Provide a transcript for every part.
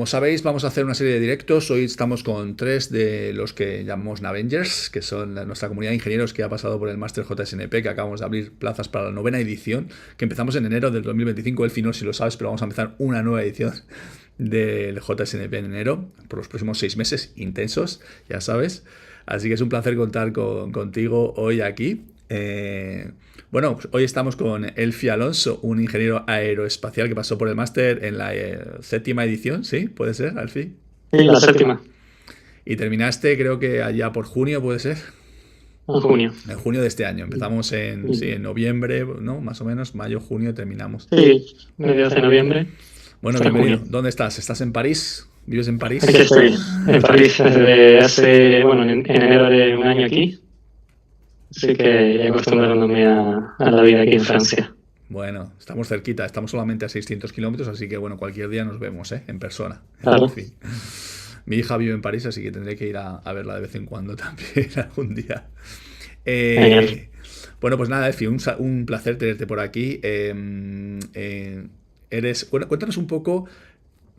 como sabéis, vamos a hacer una serie de directos. Hoy estamos con tres de los que llamamos Navengers, que son nuestra comunidad de ingenieros que ha pasado por el Máster JSNP, que acabamos de abrir plazas para la 9ª edición, que empezamos en enero del 2025. Elfi, no sé si lo sabes, pero vamos a empezar una nueva edición del JSNP en enero, por los próximos 6 meses intensos, ya sabes. Así que es un placer contar contigo hoy aquí. Bueno, hoy estamos con Elfi Alonso, un ingeniero aeroespacial que pasó por el máster en la 7ª edición, ¿sí? ¿Puede ser, Elfi? Sí, la séptima, Y terminaste, creo que allá por junio, ¿puede ser? en junio. En junio de este año. Empezamos en, sí, Sí, en noviembre, ¿no? Más o menos, mayo, junio terminamos. sí, mediados de noviembre Bueno, hasta bienvenido. junio. ¿Dónde estás? ¿Estás en París? ¿Vives en París? Aquí estoy, en París, desde hace, bueno, en enero de un año aquí, así que ya acostumbrándome a la vida aquí en Francia. Bueno, estamos cerquita, estamos solamente a 600 kilómetros, así que bueno, cualquier día nos vemos, ¿eh? En persona. En Claro, fin. Mi hija vive en París, así que tendré que ir a verla de vez en cuando también algún día. genial. Eh, bueno, pues nada, Efi, un placer tenerte por aquí. Bueno, cuéntanos un poco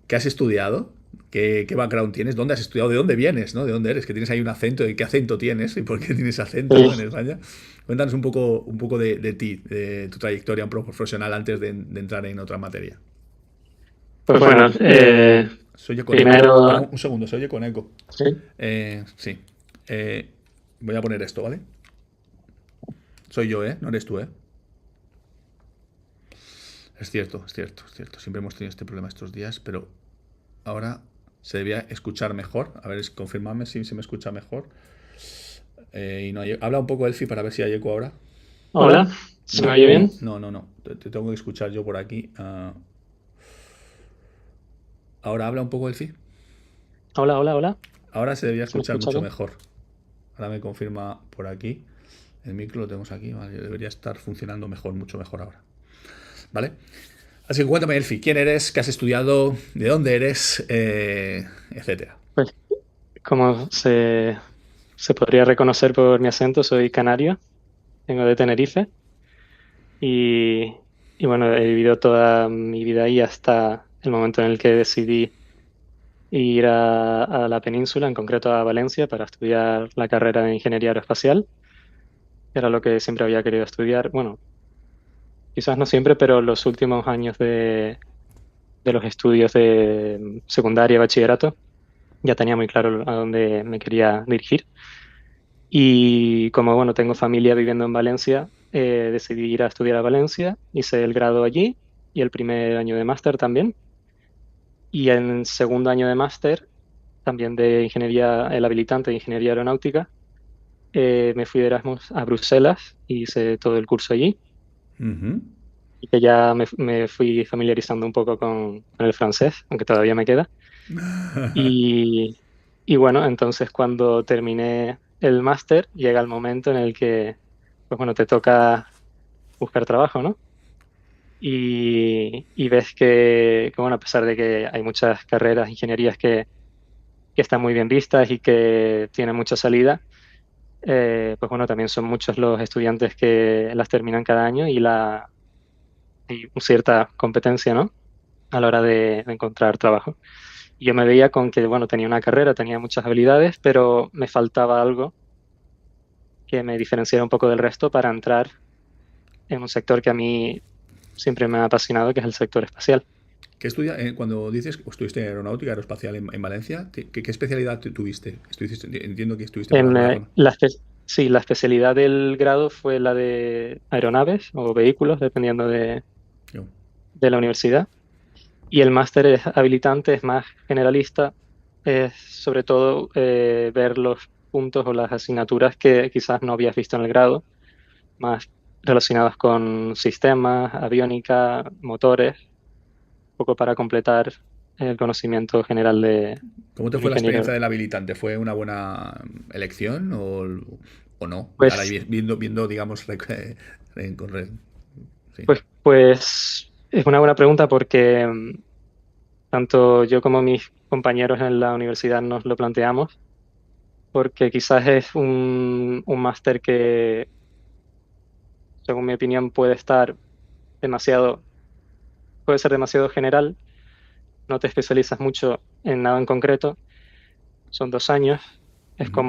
qué has estudiado, qué background tienes, dónde has estudiado, de dónde vienes, ¿no? De dónde eres, que tienes ahí un acento, y qué acento tienes y por qué tienes acento, ¿no? En Sí. España. Cuéntanos un poco de ti, de tu trayectoria un poco profesional antes de entrar en otra materia. Pues bueno, Se oye con eco. Espera primero, un segundo, se oye con eco. sí, Sí. Voy a poner esto, ¿vale? Soy yo, ¿eh? No eres tú, ¿eh? Es cierto, es cierto, es cierto. Siempre hemos tenido este problema estos días, pero ahora se debía escuchar mejor. A ver, confirmadme si se me escucha mejor. Y no habla un poco Elfi para ver si hay eco ahora. hola, ¿se me No, oye bien? no. Te tengo que escuchar yo por aquí. Ahora habla un poco Elfi. Hola, hola, hola, Ahora se debía ¿se me escuchar escucha mucho bien? mejor. Ahora me confirma por aquí. El micro lo tenemos aquí. Vale, debería estar funcionando mejor, mucho mejor ahora. ¿Vale? Así que cuéntame, Elfi, ¿quién eres? ¿Qué has estudiado? ¿De dónde eres? Etcétera. Pues como se podría reconocer por mi acento, soy canario, vengo de Tenerife. Y, y bueno, he vivido toda mi vida ahí hasta el momento en el que decidí ir a la península, en concreto a Valencia, para estudiar la carrera de ingeniería aeroespacial. Era lo que siempre había querido estudiar. Bueno, quizás no siempre, pero los últimos años de los estudios de secundaria y bachillerato ya tenía muy claro a dónde me quería dirigir. Y como bueno, tengo familia viviendo en Valencia, decidí ir a estudiar a Valencia, hice el grado allí y el primer año de máster también. Y en segundo año de máster, también de ingeniería, el habilitante de ingeniería aeronáutica, me fui de Erasmus a Bruselas y hice todo el curso allí. Ujú. Y que ya me fui familiarizando un poco con el francés, aunque todavía me queda. Y, y bueno, entonces cuando terminé el máster, llega el momento en el que, pues bueno, te toca buscar trabajo, ¿no? Y ves que, bueno, a pesar de que hay muchas carreras, ingenierías que están muy bien vistas y que tienen mucha salida, pues bueno, también son muchos los estudiantes que las terminan cada año y cierta competencia, ¿no? A la hora de encontrar trabajo. Y yo me veía con que, bueno, tenía una carrera, tenía muchas habilidades, pero me faltaba algo que me diferenciara un poco del resto para entrar en un sector que a mí siempre me ha apasionado, que es el sector espacial. Cuando dices que estuviste en aeronáutica aeroespacial en Valencia, ¿qué especialidad tuviste? Entiendo que estuviste por alguna zona. Sí, la especialidad del grado fue la de aeronaves o vehículos, dependiendo Yo. de la universidad. Y el máster es habilitante, es más generalista, es sobre todo ver los puntos o las asignaturas que quizás no habías visto en el grado, más relacionadas con sistemas, aviónica, motores, un poco para completar el conocimiento general ¿Cómo te de un fue la experiencia ingeniero. del habilitante? ¿Fue una buena elección o no? Ahora Pues, viendo digamos, sí. pues es una buena pregunta porque tanto yo como mis compañeros en la universidad nos lo planteamos, porque quizás es un máster que, según mi opinión, demasiado, puede ser demasiado general, no te especializas mucho en nada en concreto, son 2 años, es Ujú.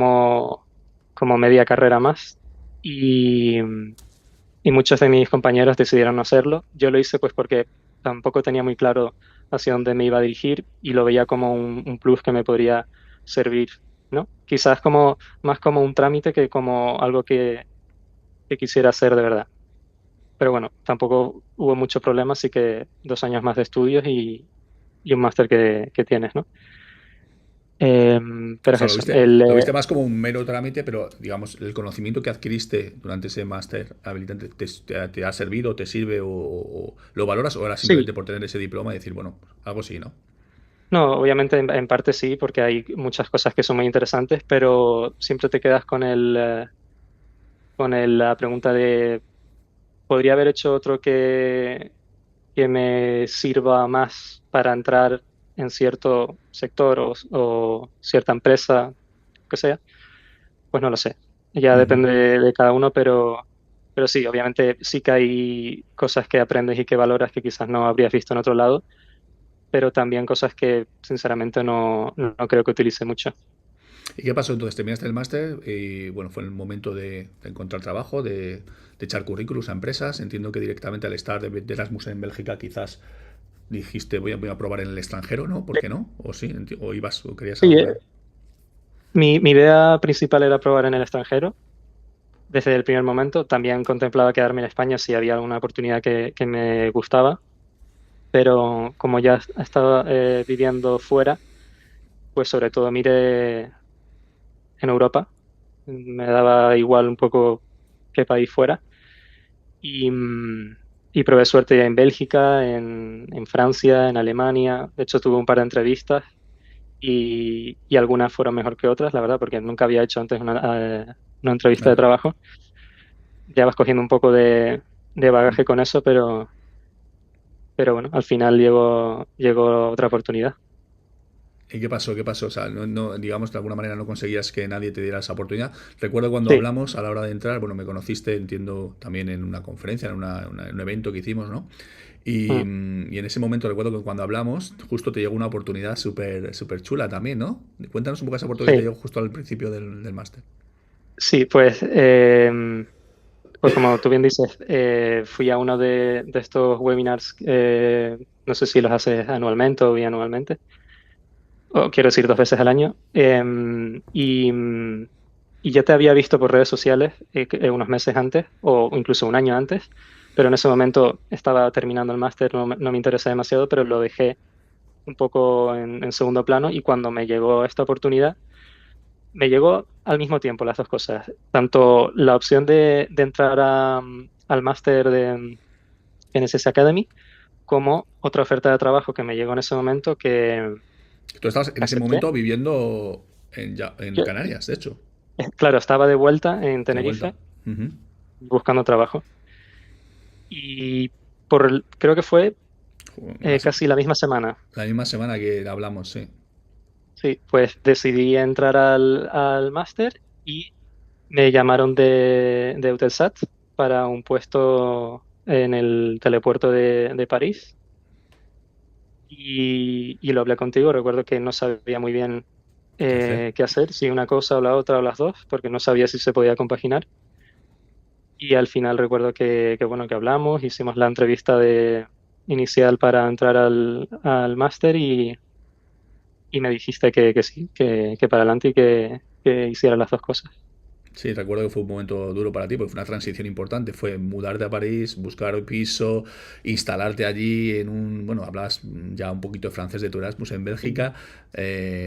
como media carrera más y, y muchos de mis compañeros decidieron no hacerlo. Yo lo hice pues porque tampoco tenía muy claro hacia dónde me iba a dirigir y lo veía como un plus que me podría servir, ¿no? Quizás como más como un trámite que como algo que quisiera hacer de verdad. Pero bueno, tampoco hubo mucho problema, así que 2 años más de estudios y un máster que tienes, ¿no? O Pero es sea, eso. lo viste más como un mero trámite, pero digamos, el conocimiento que adquiriste durante ese máster habilitante te ha servido, te sirve o lo valoras o era Sí, simplemente por tener ese diploma y decir, bueno, algo sí, ¿no? no, obviamente en parte sí, porque hay muchas cosas que son muy interesantes, pero siempre te quedas la pregunta de, ¿podría haber hecho otro que me sirva más para entrar en cierto sector o cierta empresa, que sea? Pues no lo sé. Ya Ujú. depende de cada uno, pero sí, obviamente sí que hay cosas que aprendes y que valoras que quizás no habrías visto en otro lado, pero también cosas que sinceramente no creo que utilice mucho. ¿Y qué pasó entonces? Terminaste el máster y bueno, fue el momento de encontrar trabajo, de echar currículums a empresas. Entiendo que directamente al estar de Erasmus en Bélgica quizás dijiste voy a probar en el extranjero, ¿no? ¿Por qué no? ¿O sí? ¿O ibas o querías Sí, algo de...? mi idea principal era probar en el extranjero desde el primer momento. También contemplaba quedarme en España si había alguna oportunidad que me gustaba, pero como ya estaba viviendo fuera, pues sobre todo miré en Europa. Me daba igual un poco qué país fuera. Y, y probé suerte ya en Bélgica, en Francia, en Alemania. De hecho, tuve un par de entrevistas y algunas fueron mejor que otras, la verdad, porque nunca había hecho antes una entrevista de Ajá. trabajo. Ya vas cogiendo un poco de bagaje con eso, pero bueno, al final llegó otra oportunidad. ¿Y qué pasó? ¿Qué pasó? O sea, digamos, de alguna manera no conseguías que nadie te diera esa oportunidad. Recuerdo cuando Sí. hablamos a la hora de entrar, bueno, me conociste, entiendo, también en una conferencia, en en un evento que hicimos, ¿no? Mm. Y en ese momento recuerdo que cuando hablamos, justo te llegó una oportunidad súper chula también, ¿no? Cuéntanos un poco esa oportunidad que te Sí, llegó justo al principio del máster. sí, pues como tú bien dices, fui a uno de estos webinars, no sé si los haces anualmente o bianualmente, o quiero decir 2 veces al año, y ya te había visto por redes sociales unos meses antes o incluso un año antes, pero en ese momento estaba terminando el máster, no me interesa demasiado, pero lo dejé un poco en segundo plano y cuando me llegó esta oportunidad, me llegó al mismo tiempo las dos cosas, tanto la opción de entrar al máster de NSS Academy como otra oferta de trabajo que me llegó en ese momento que Tú estabas en ese acepté. momento viviendo en Yo, Canarias, de hecho, claro, estaba de vuelta en de vuelta. Tenerife Ujú. buscando trabajo y creo que fue casi la misma semana. La misma semana que hablamos, sí. Sí, pues decidí entrar al máster y me llamaron de Eutelsat para un puesto en el telepuerto de París y lo hablé contigo. Recuerdo que no sabía muy bien ¿Qué hacer? qué hacer, si una cosa o la otra o las dos, porque no sabía si se podía compaginar. Y al final recuerdo bueno, que hablamos, hicimos la entrevista inicial para entrar al máster y me dijiste que sí, que para adelante y que hiciera las dos cosas. Sí, recuerdo que fue un momento duro para ti, porque fue una transición importante. Fue mudarte a París, buscar un piso, instalarte allí en un... Bueno, hablabas ya un poquito de francés de tu Erasmus en Sí. Bélgica,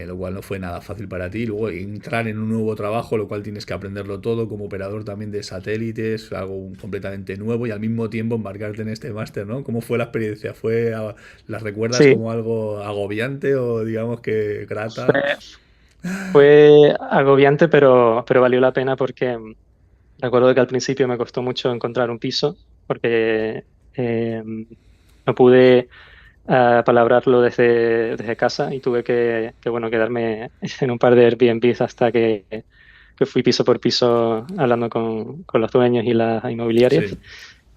lo cual no fue nada fácil para ti. Luego entrar en un nuevo trabajo, lo cual tienes que aprenderlo todo como operador también de satélites, algo completamente nuevo y al mismo tiempo embarcarte en este máster, ¿no? ¿Cómo fue la experiencia? ¿La recuerdas Sí, como algo agobiante o digamos que grata? fue, fue agobiante, pero valió la pena porque recuerdo que al principio me costó mucho encontrar un piso porque no pude palabrarlo desde casa y tuve bueno, quedarme en un par de Airbnbs hasta que fui piso por piso hablando con los dueños y las inmobiliarias. Sí.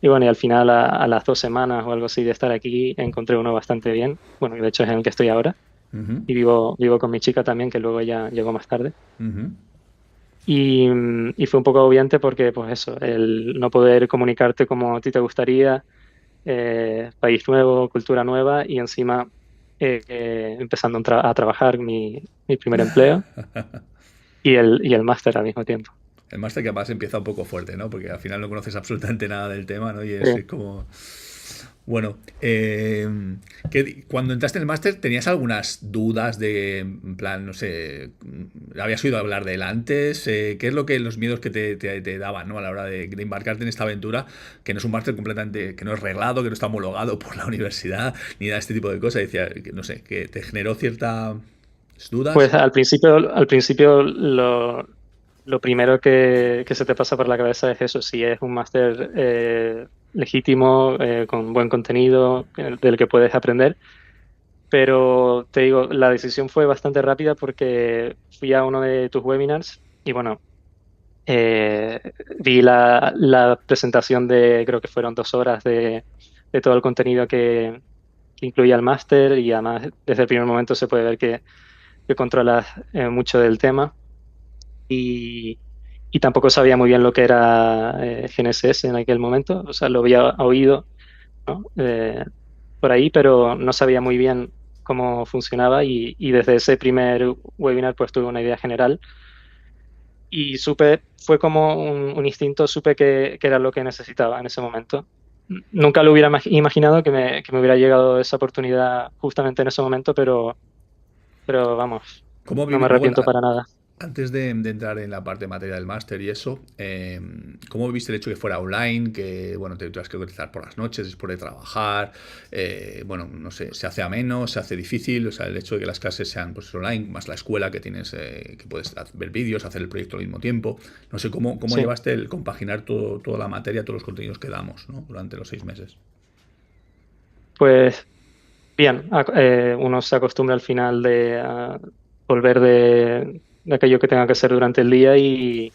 Y bueno, y al final a las 2 semanas o algo así de estar aquí encontré uno bastante bien. Bueno, y de hecho es en el que estoy ahora. Ujú, y vivo con mi chica también, que luego ya llegó más tarde. ujú. Y fue un poco agobiante porque, pues eso, el no poder comunicarte como a ti te gustaría, país nuevo, cultura nueva y encima empezando a trabajar mi primer empleo y el máster al mismo tiempo. El máster que además empieza un poco fuerte, ¿no? Porque al final no conoces absolutamente nada del tema, ¿no? Y Sí. es como... Bueno, cuando entraste en el máster, ¿tenías algunas dudas de, en plan, no sé, habías oído hablar de él antes? ¿Qué es lo que los miedos que te daban, ¿no? A la hora de embarcarte en esta aventura, que no es un máster completamente, que no es reglado, que no está homologado por la universidad, ni nada de este tipo de cosas? Decía, que, no sé, que te generó ciertas Pues dudas. al principio lo primero que se te pasa por la cabeza es eso, si es un máster legítimo, con buen contenido, del que puedes aprender. Pero te digo, la decisión fue bastante rápida porque fui a uno de tus webinars y bueno, eh, vi la presentación de, creo que fueron 2 horas de todo el contenido que incluía el máster y además desde el primer momento se puede ver que controlas mucho del tema y, y tampoco sabía muy bien lo que era GNSS en aquel momento, o sea, lo había oído, ¿no? Por ahí, pero no sabía muy bien cómo funcionaba y desde ese primer webinar pues tuve una idea general y fue como un instinto, supe que era lo que necesitaba en ese momento. Nunca lo hubiera imaginado que me hubiera llegado esa oportunidad justamente en ese momento, pero vamos, ¿Cómo no me vive, luego, arrepiento para nada. antes de entrar en la parte materia del máster y eso, ¿cómo viste el hecho que fuera online? Que, bueno, te tuvieras que utilizar por las noches después de trabajar. Bueno, no sé, ¿se hace ameno? ¿Se hace difícil? O sea, el hecho de que las clases sean pues, online, más la escuela que tienes, que puedes ver vídeos, hacer el proyecto al mismo tiempo. No sé, ¿cómo Sí, llevaste el compaginar toda la materia, todos los contenidos que damos, ¿no? Durante los 6 meses? pues bien, uno se acostumbra al final a volver de aquello que tenga que hacer durante el día y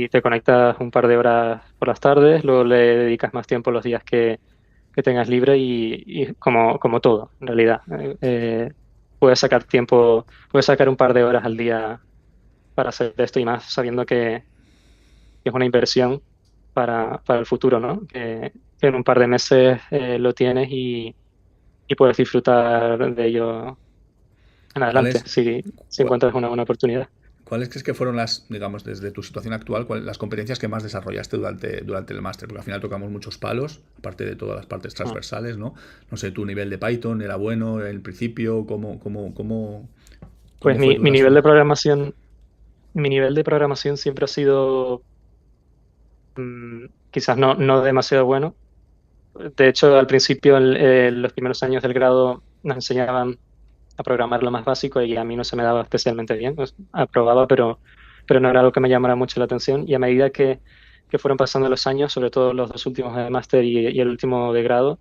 te conectas un par de horas por las tardes, luego le dedicas más tiempo los días que tengas libre y como todo, en realidad. Puedes sacar tiempo, puedes sacar un par de horas al día para hacer esto y más sabiendo que es una inversión para el futuro, ¿no? Que en un par de meses lo tienes y puedes disfrutar de ello en adelante, ¿Cuáles, si cua- encuentras una buena oportunidad. ¿Cuáles crees que fueron las, digamos, desde tu situación actual, las competencias que más desarrollaste durante el máster? Porque al final tocamos muchos palos, aparte de todas las partes Mm. transversales, ¿no? No sé, tu nivel de Python era bueno en el principio, Pues cómo fue mi, tu mi nivel de transformación? programación, mi nivel de programación siempre ha sido quizás no demasiado bueno. De hecho, al principio, en los primeros años del grado, nos enseñaban a programar lo más básico y a mí no se me daba especialmente bien. Pues, aprobaba, pero no era algo que me llamara mucho la atención. Y a medida que fueron pasando los años, sobre todo los 2 últimos de máster y el último de grado,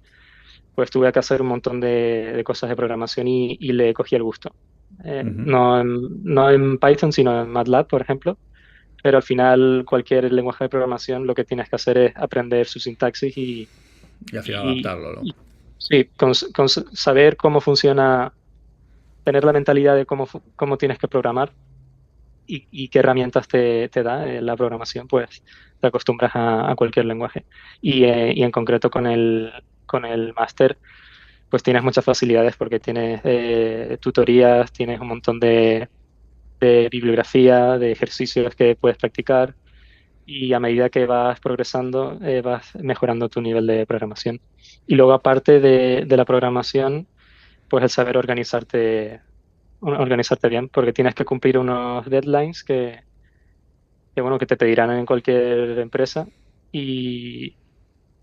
pues tuve que hacer un montón de cosas de programación y le cogí el gusto. Ujú. No en Python, sino en MATLAB, por ejemplo. Pero al final, cualquier lenguaje de programación, lo que tienes que hacer es aprender su sintaxis Y al final y, adaptarlo, ¿no? y sí, con saber cómo funciona, tener la mentalidad de cómo tienes que programar y qué herramientas te da la programación, pues te acostumbras a cualquier lenguaje. Y en concreto con el máster, pues tienes muchas facilidades porque tienes tutorías, tienes un montón de bibliografía, de ejercicios que puedes practicar y a medida que vas progresando, vas mejorando tu nivel de programación. Y luego, aparte de la programación, pues el saber organizarte bien, porque tienes que cumplir unos deadlines bueno, que te pedirán en cualquier empresa y,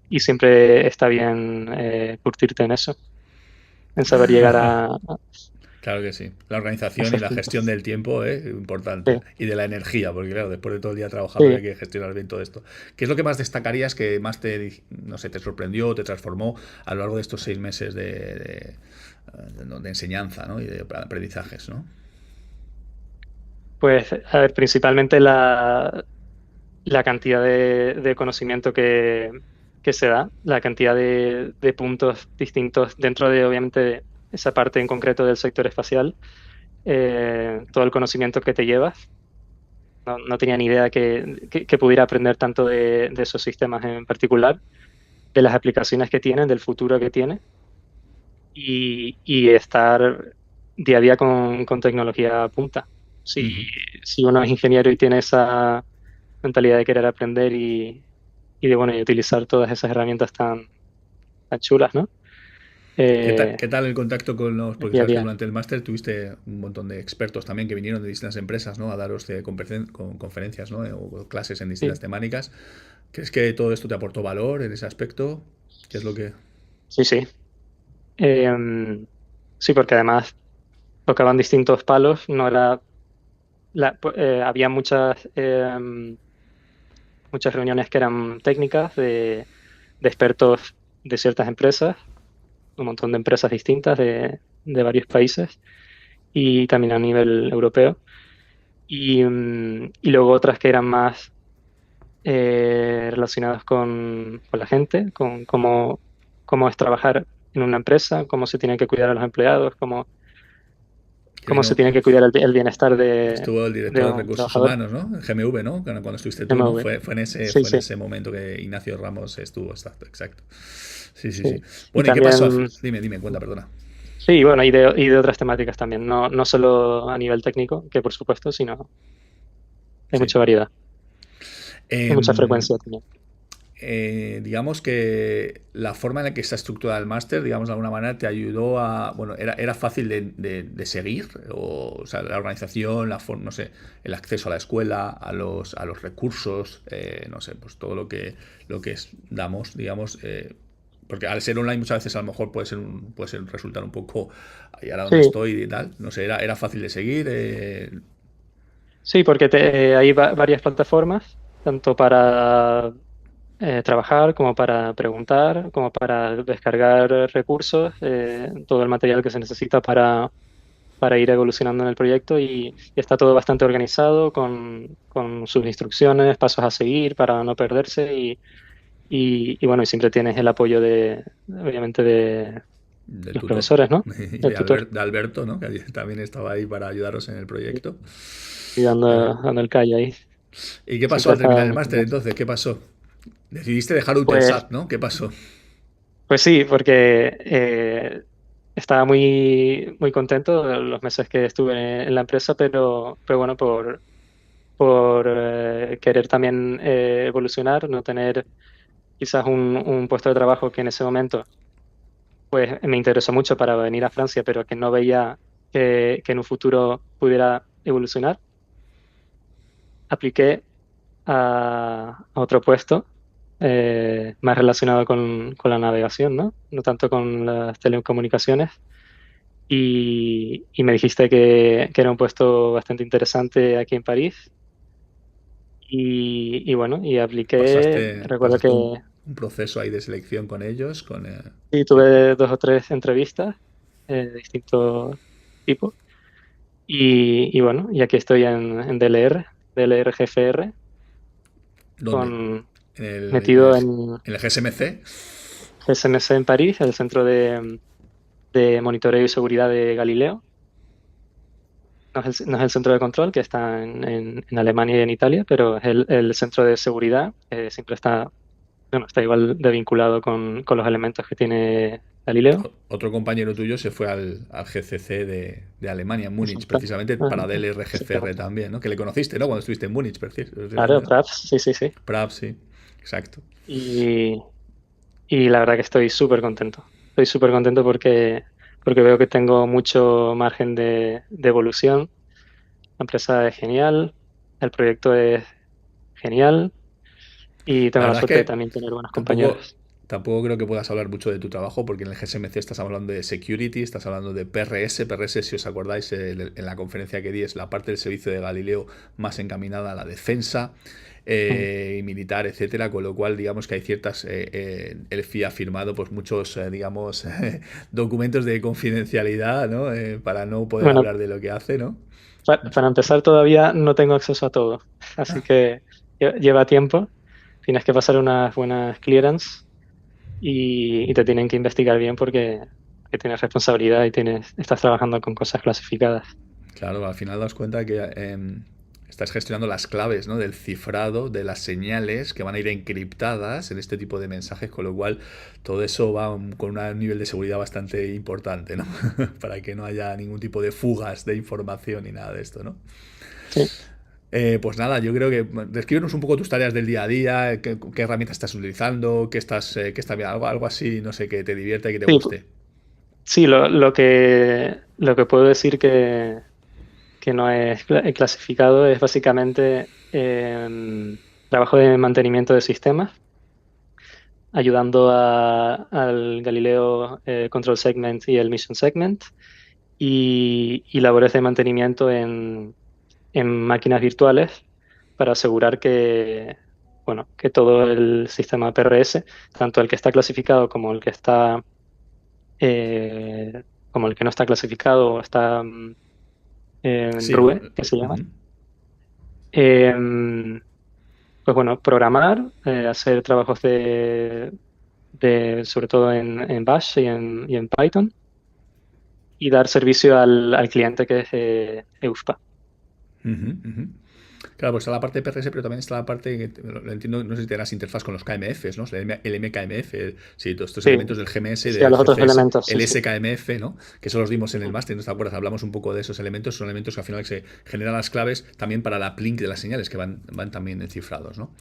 y siempre está bien curtirte en eso, en saber llegar Claro que sí. La a organización y esos la gestión puntos. del tiempo, importante. Sí, Y de la energía, porque claro, después de todo el día trabajando hay sí. que gestionar bien todo esto. ¿Qué es lo que más destacarías, que más no sé, te sorprendió, te transformó a lo largo de estos 6 meses de enseñanza, ¿no? Y de aprendizajes, ¿no? Pues, a ver, principalmente la cantidad de conocimiento que se da, la cantidad de puntos distintos dentro de, obviamente, esa parte en concreto del sector espacial, todo el conocimiento que te llevas. No tenía ni idea que pudiera aprender tanto de esos sistemas en particular, de las aplicaciones que tienen, del futuro que tiene, y estar día a día con tecnología punta. Si, Ujú. si uno es ingeniero y tiene esa mentalidad de querer aprender y de bueno, y utilizar todas esas herramientas tan chulas, ¿no? Qué tal el contacto con los...? El Porque día a sabes que día. durante el máster tuviste un montón de expertos también que vinieron de distintas empresas, ¿no? A daros con conferencias, ¿no? O clases en distintas Sí, temáticas. ¿Crees que todo esto te aportó valor en ese aspecto? ¿Qué es lo que...? sí, sí. Em, sí, porque además tocaban distintos palos, no era había muchas reuniones que eran técnicas de expertos de ciertas empresas, un montón de empresas distintas de varios países y también a nivel europeo. Y luego otras que eran más relacionadas con la gente, con cómo es trabajar en una empresa, cómo se tiene que cuidar a los empleados, Que cómo se vino... tiene que cuidar el bienestar Estuvo el de director de un recursos trabajador. humanos, ¿no? En GMV, ¿no? Cuando estuviste tú, ¿no? MV. Sí, Fue en sí, ese momento que Ignacio Ramos estuvo, exacto, exacto. Sí, sí, sí. sí. Y Bueno, ¿y qué pasó? también, Dime, cuenta, perdona. sí, bueno, y de otras temáticas también, no solo a nivel técnico, que por supuesto, sino hay Sí. mucha variedad y mucha Em, frecuencia también. digamos que la forma en la que está estructurada el máster, digamos de alguna manera, te ayudó a, bueno, era fácil de seguir, o sea, la organización, no sé, el acceso a la escuela, a los recursos, no sé, pues todo damos, digamos, porque al ser online muchas veces a lo mejor puede ser resultar un poco ahí ahora donde Sí, estoy y tal, no sé, era fácil de seguir. sí, porque hay varias plataformas, tanto para trabajar como para preguntar, como para descargar recursos, todo el material que se necesita para ir evolucionando en el proyecto y está todo bastante organizado con sus instrucciones, pasos a seguir para no perderse y bueno, y siempre tienes el apoyo obviamente, de Del los tutor profesores, ¿no? y El tutor, De Alberto, ¿no? Que también estaba ahí para ayudaros en el y, proyecto. y dando el callo ahí. ¿Y qué pasó Siempre al terminar está el muy máster pendiente. entonces? ¿Qué pasó? Decidiste dejar Pues, Eutelsat, ¿no? ¿Qué pasó? pues sí, porque estaba muy contento de los meses que estuve en la empresa, pero bueno, por querer también evolucionar, no tener quizás un puesto de trabajo que en ese momento pues me interesó mucho para venir a Francia, pero que no veía que en un futuro pudiera evolucionar, apliqué a otro puesto más relacionado con la navegación, ¿no? No tanto con las telecomunicaciones. Y me dijiste que era un puesto bastante interesante aquí en París. Y bueno, y apliqué. Recuerdo Pasaste que un proceso ahí de selección con ellos, sí, sí. tuve dos o tres entrevistas de distintos tipos. Y bueno, y aquí estoy en DLR GFR, ¿Dónde? con, En metido en el GSMC. GSMC en París, el centro de monitoreo y seguridad de Galileo. No es el centro de control que está en Alemania y en Italia, pero es el centro de seguridad. Siempre está, bueno, está igual de vinculado con los elementos que tiene Galileo. Otro compañero tuyo se fue al GCC de Alemania, en Múnich, Exacto. precisamente Ah, para DLRGCR exactamente. también, ¿no? Que le conociste, ¿no? Cuando estuviste en Múnich, Claro, precisamente. Traps, sí, sí, sí. Prav, sí, exacto. Y, y la verdad que estoy súper contento. Estoy súper contento porque veo que tengo mucho margen de evolución. La empresa es genial, el proyecto es genial y La tengo la verdad es suerte de que también tener buenos tampoco, compañeros. tampoco creo que puedas hablar mucho de tu trabajo porque en el GSMC estás hablando de security, estás hablando de PRS. PRS, si os acordáis, en la conferencia que di es la parte del servicio de Galileo más encaminada a la defensa Mm. y militar, etcétera, con lo cual digamos que hay ciertas, el FI ha firmado pues muchos, digamos, documentos de confidencialidad, ¿no? Para no poder Bueno, hablar de lo que hace, ¿no? para empezar todavía no tengo acceso a todo, así que lleva tiempo. Tienes que pasar unas buenas clearance y te tienen que investigar bien porque que tienes responsabilidad y estás trabajando con cosas clasificadas. Claro, al final das cuenta que estás gestionando las claves, ¿no? Del cifrado, de las señales que van a ir encriptadas en este tipo de mensajes, con lo cual todo eso va con un nivel de seguridad bastante importante, ¿no? Para que no haya ningún tipo de fugas de información ni nada de esto, ¿no? Sí. Pues nada, yo creo que descríbenos un poco tus tareas del día a día, qué herramientas estás utilizando, qué está bien, algo así, no sé, que te divierta y que te Sí, guste. sí, lo que puedo decir que no es clasificado es básicamente trabajo de mantenimiento de sistemas, ayudando al Galileo Control Segment y el Mission Segment, y labores de mantenimiento en máquinas virtuales para asegurar bueno, que todo el sistema PRS, tanto el que está clasificado como el que está, como el que no está clasificado o está en Sí, ¿no? RUE, que se llama. Ujú. Em, pues bueno, programar, hacer trabajos sobre todo en Bash y en Python, y dar servicio al cliente, que es EUSPA. Ujú, ujú. Claro, pues está la parte de PRS, pero también está la parte que lo entiendo, no sé si tendrás interfaz con los KMFs, ¿no? El MKMF, sí, todos estos Sí, elementos del GMS, sí, a del los otros GCS, elementos, el sí, sí. SKMF, ¿no? Que eso los dimos en el Mm. máster, ¿no te acuerdas? Hablamos un poco de esos elementos, son elementos que al final se generan las claves también para la uplink de las señales que van también cifrados, ¿no?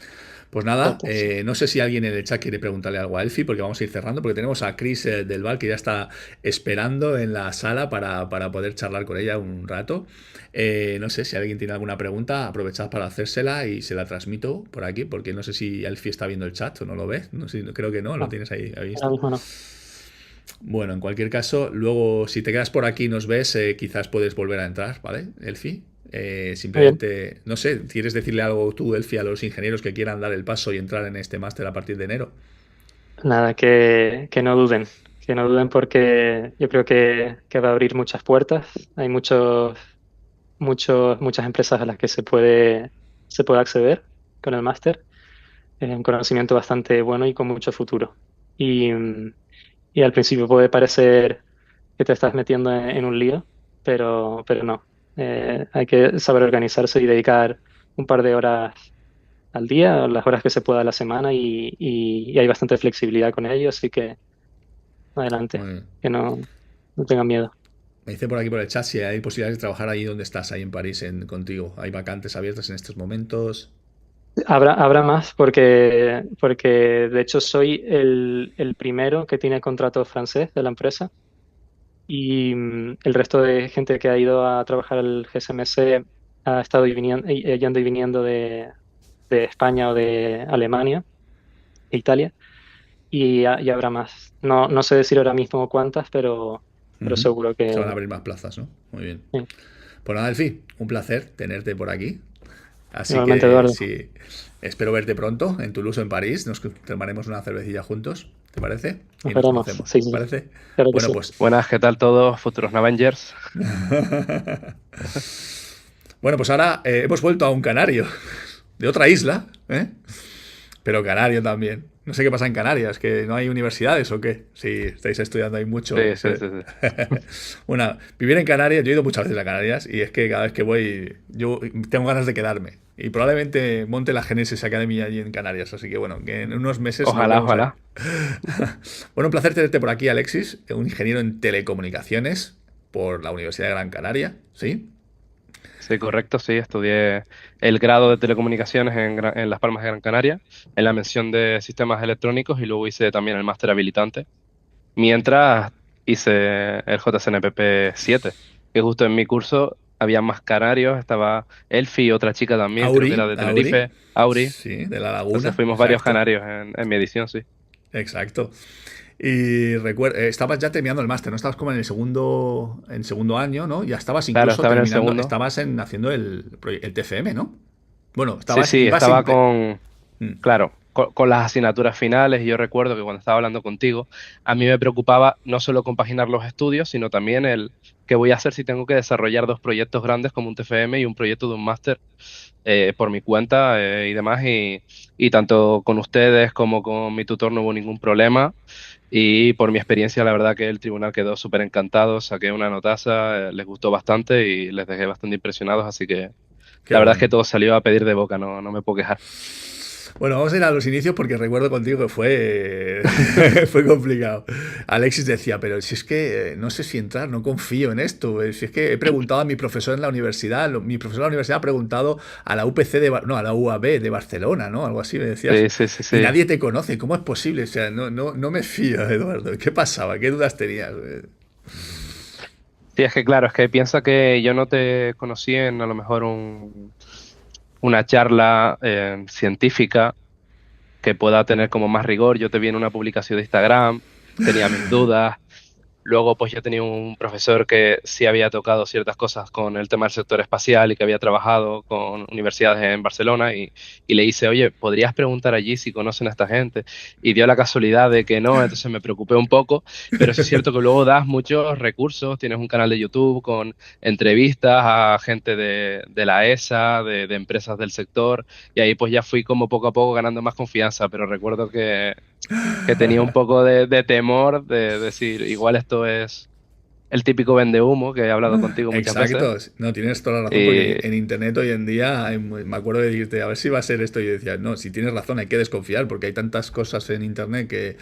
Pues nada, Exacto, sí. no sé si alguien en el chat quiere preguntarle algo a Elfi, porque vamos a ir cerrando, porque tenemos a Chris del Val, que ya está esperando en la sala para poder charlar con ella un rato. No sé si alguien tiene alguna pregunta, aprovechad para hacérsela y se la transmito por aquí, porque no sé si Elfi está viendo el chat o no lo ves. No sé, creo que no, lo No, tienes ahí ahora está. mismo no. Bueno, en cualquier caso, luego si te quedas por aquí y nos ves, quizás puedes volver a entrar, ¿vale, Elfi? Muy bien. Simplemente, no sé, ¿quieres decirle algo tú, Elfi, a los ingenieros que quieran dar el paso y entrar en este máster a partir de enero? Nada, que no duden porque yo creo que va a abrir muchas puertas. Hay muchas empresas a las que se puede acceder con el máster. Es un conocimiento bastante bueno y con mucho futuro. Y, y al principio puede parecer que te estás metiendo en un lío, pero no. Hay que saber organizarse y dedicar un par de horas al día, o las horas que se pueda a la semana, y hay bastante flexibilidad con ello, así que adelante, Muy bien. que no tengan miedo. Me dice por aquí por el chat si hay posibilidades de trabajar ahí donde estás, ahí en París, contigo. ¿Hay vacantes abiertas en estos momentos? Habrá más porque de hecho soy el primero que tiene contrato francés de la empresa, y el resto de gente que ha ido a trabajar al GSMC ha estado yendo y viniendo de España o de Alemania e Italia, y habrá más. No sé decir ahora mismo cuántas, pero Ujú. seguro Se van a que abrir más plazas, ¿no? Muy bien. sí. Pues nada, Elfi, un placer tenerte por aquí. Así Igualmente, que Eduardo. sí, espero verte pronto en Toulouse o en París. Nos tomaremos una cervecilla juntos, ¿te parece? Nos Y nos veremos. conocemos, Sí, sí, ¿parece? claro que Bueno, sí. pues Buenas, ¿qué tal todos? Futuros Avengers. bueno, pues ahora hemos vuelto a un canario de otra isla, ¿eh? Pero canario también. No sé qué pasa en Canarias, que no hay universidades o qué. Si estáis estudiando ahí mucho. Sí, sí, sí, sí. Bueno, vivir en Canarias, yo he ido muchas veces a Canarias y es que cada vez que voy, yo tengo ganas de quedarme. Y probablemente monte la Genesis Academy allí en Canarias. Así que bueno, que en unos meses nos Ojalá, vemos ahí. ojalá. Bueno, un placer tenerte por aquí, Alexis, un ingeniero en telecomunicaciones por la Universidad de Gran Canaria. ¿Sí? Sí, correcto, sí. Estudié el grado de telecomunicaciones en Las Palmas de Gran Canaria, en la mención de sistemas electrónicos, y luego hice también el máster habilitante. Mientras hice el JCNPP 7, que justo en mi curso había más canarios, estaba Elfi y otra chica también, creo que era de Auri. Tenerife, Auri. Sí, de la Entonces laguna. fuimos varios Exacto. canarios en mi edición, sí. Exacto. Y recuerdo, estabas ya terminando el máster, ¿no? Estabas como en segundo año, ¿no? Ya estabas Claro, incluso estaba en el terminando, segundo. estabas haciendo el TFM, ¿no? Bueno, Sí, estabas, sí, ibas estaba con, Mm, claro, con las asignaturas finales. Y yo recuerdo que cuando estaba hablando contigo, a mí me preocupaba no solo compaginar los estudios, sino también el qué voy a hacer si tengo que desarrollar dos proyectos grandes como un TFM y un proyecto de un máster por mi cuenta y demás. Y tanto con ustedes como con mi tutor no hubo ningún problema. Y por mi experiencia, la verdad que el tribunal quedó súper encantado, saqué una notaza, les gustó bastante y les dejé bastante impresionados, así que Qué la verdad es que bueno. todo salió a pedir de boca, no me puedo quejar. Bueno, vamos a ir a los inicios porque recuerdo contigo que fue, fue complicado. Alexis decía, pero si es que no sé si entrar, no confío en esto. Si es que he preguntado a mi profesor en la universidad, mi profesor en la universidad ha preguntado a la UPC no, a la UAB de Barcelona, ¿no? Algo así me decías. Sí, sí, sí, Y sí. nadie te conoce, ¿cómo es posible? O sea, no me fío, Eduardo. ¿Qué pasaba? ¿Qué dudas tenías? Sí, es que claro, es que piensa que yo no te conocí en a lo mejor una charla científica que pueda tener como más rigor. Yo te vi en una publicación de Instagram, tenía mis dudas. Luego, pues yo tenía un profesor que sí había tocado ciertas cosas con el tema del sector espacial y que había trabajado con universidades en Barcelona y le hice, oye, ¿podrías preguntar allí si conocen a esta gente? Y dio la casualidad de que no, entonces me preocupé un poco, pero sí es cierto que luego das muchos recursos, tienes un canal de YouTube con entrevistas a gente de la ESA, de empresas del sector, y ahí pues ya fui como poco a poco ganando más confianza, pero recuerdo que tenía un poco de temor de decir, igual esto es el típico vendehumo que he hablado contigo muchas veces. Exacto, no tienes toda la razón, porque Y en internet hoy en día me acuerdo de decirte, a ver si va a ser esto, y yo decía, no, si tienes razón, hay que desconfiar, porque hay tantas cosas en internet que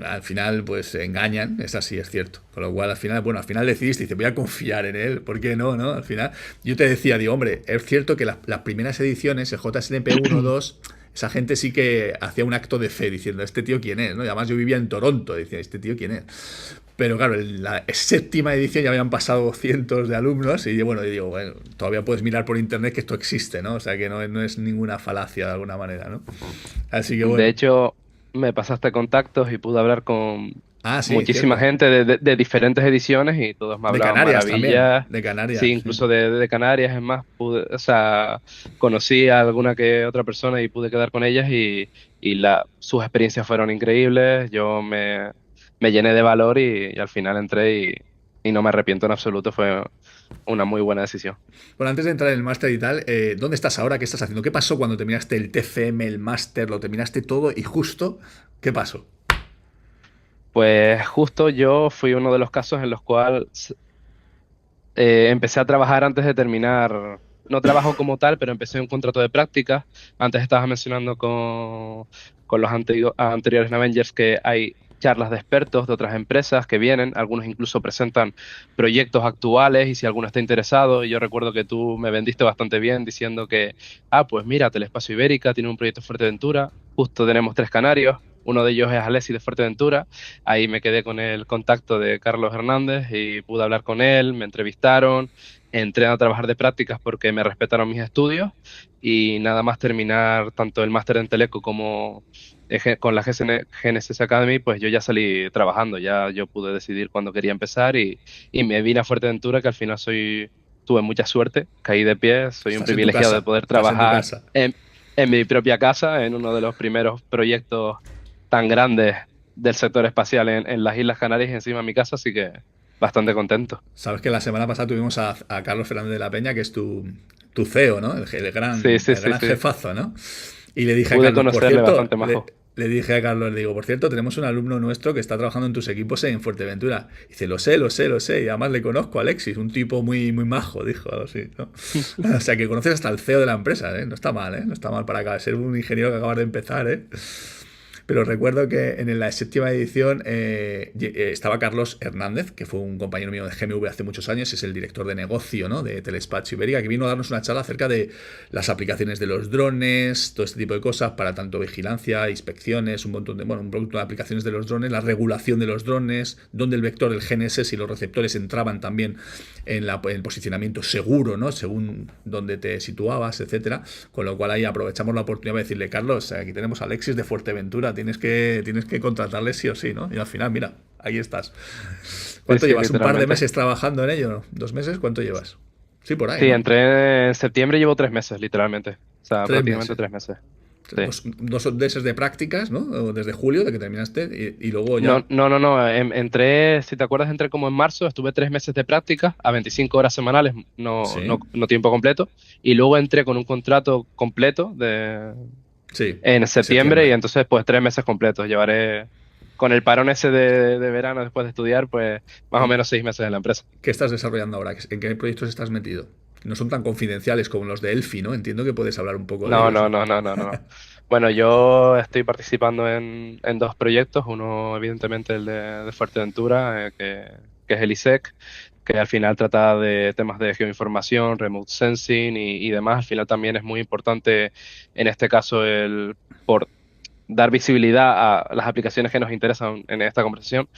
al final pues engañan, es así, es cierto. Con lo cual al final, bueno, al final decidiste, dice, voy a confiar en él, ¿por qué no, no? Al final, yo te decía, digo, hombre, es cierto que las primeras ediciones, el JSNP 1, 2, esa gente sí que hacía un acto de fe diciendo, ¿este tío quién es? ¿No? Y además yo vivía en Toronto, decía, ¿este tío quién es? Pero claro, en la séptima edición ya habían pasado cientos de alumnos y bueno, y digo, bueno, todavía puedes mirar por internet que esto existe, ¿no? O sea que no es ninguna falacia de alguna manera, ¿no? Así que de bueno. hecho, me pasaste contactos y pude hablar con Ah, sí, muchísima cierto. gente de diferentes ediciones y todos me De hablaban Canarias también, maravillas. de Sí, Canarias, sí. incluso de Canarias, es más, o sea, conocí a alguna que otra persona y pude quedar con ellas y sus experiencias fueron increíbles. Me llené de valor y al final entré y no me arrepiento en absoluto. Fue una muy buena decisión. Bueno, antes de entrar en el máster y tal, ¿dónde estás ahora? ¿Qué estás haciendo? ¿Qué pasó cuando terminaste el TFM, el máster, lo terminaste todo y justo, ¿qué pasó? Pues justo yo fui uno de los casos en los cuales empecé a trabajar antes de terminar. No trabajo como tal, pero empecé un contrato de prácticas. Antes estabas mencionando con los anteriores Avengers que hay charlas de expertos de otras empresas que vienen, algunos incluso presentan proyectos actuales y si alguno está interesado, y yo recuerdo que tú me vendiste bastante bien diciendo que, pues mira, Telespacio Ibérica tiene un proyecto en Fuerteventura, justo tenemos tres canarios, uno de ellos es Alessi de Fuerteventura. Ahí me quedé con el contacto de Carlos Hernández y pude hablar con él, me entrevistaron, entré a trabajar de prácticas porque me respetaron mis estudios y nada más terminar tanto el máster en Teleco como con la Genesis Academy, pues yo ya salí trabajando, ya yo pude decidir cuándo quería empezar y me vine a Fuerteventura, que al final tuve mucha suerte, caí de pie, soy un Estás en tu privilegiado de casa, poder estás en tu trabajar casa. en mi propia casa, en uno de los primeros proyectos tan grandes del sector espacial en las Islas Canarias y encima de mi casa, así que bastante contento. Sabes que la semana pasada tuvimos a Carlos Fernández de la Peña, que es tu CEO, ¿no? Sí, sí, El sí, gran sí. jefazo, ¿no? Y le dije a Pude Carlos, por conocerle cierto, bastante majo. le dije a Carlos, le digo, por cierto, tenemos un alumno nuestro que está trabajando en tus equipos en Fuerteventura. Y dice, lo sé. Y además le conozco a Alexis, un tipo muy, muy majo, dijo algo así, ¿no? O sea, que conoces hasta el CEO de la empresa, ¿eh? No está mal, ¿eh? No está mal para ser un ingeniero que acabas de empezar, ¿eh? Pero recuerdo que en la séptima edición estaba Carlos Hernández, que fue un compañero mío de GMV hace muchos años, es el director de negocio, ¿no?, de Telespacio Ibérica, que vino a darnos una charla acerca de las aplicaciones de los drones, todo este tipo de cosas para tanto vigilancia, inspecciones, un montón de, bueno, un producto de aplicaciones de los drones, la regulación de los drones, donde el vector del GNSS y los receptores entraban también en el posicionamiento seguro, ¿no?, según donde te situabas, etcétera. Con lo cual ahí aprovechamos la oportunidad de decirle, Carlos, aquí tenemos a Alexis de Fuerteventura, tienes que contratarle sí o sí, ¿no? Y al final, mira, ahí estás. Sí, ¿Cuánto sí, llevas? ¿Un par de literalmente. meses trabajando en ello? ¿2 meses? ¿Cuánto llevas? Sí, por ahí, Sí, ¿no? entré en septiembre, llevo 3 meses, literalmente. O sea, Tres prácticamente meses. 3 meses. Sí. Dos meses de prácticas, ¿no? O desde julio, de que terminaste, y luego ya... No. Entré, si te acuerdas, entré como en marzo, estuve 3 meses de práctica a 25 horas semanales, Sí, no tiempo completo, y luego entré con un contrato completo sí, en en septiembre y septiembre. entonces pues 3 meses completos. Llevaré con el parón ese de verano después de estudiar, pues más o ¿En menos 6 meses en la empresa. qué estás desarrollando ahora? ¿En qué proyectos estás metido? No son tan confidenciales como los de Elfi, ¿no? Entiendo que puedes hablar un poco de No, ellos, no, ¿no? no, no, no, no. Bueno, yo estoy participando en 2 proyectos. Uno, evidentemente, el de Fuerteventura, que es el ISEC, que al final trata de temas de geoinformación, remote sensing y demás. Al final también es muy importante, en este caso, por dar visibilidad a las aplicaciones que nos interesan en esta conversación.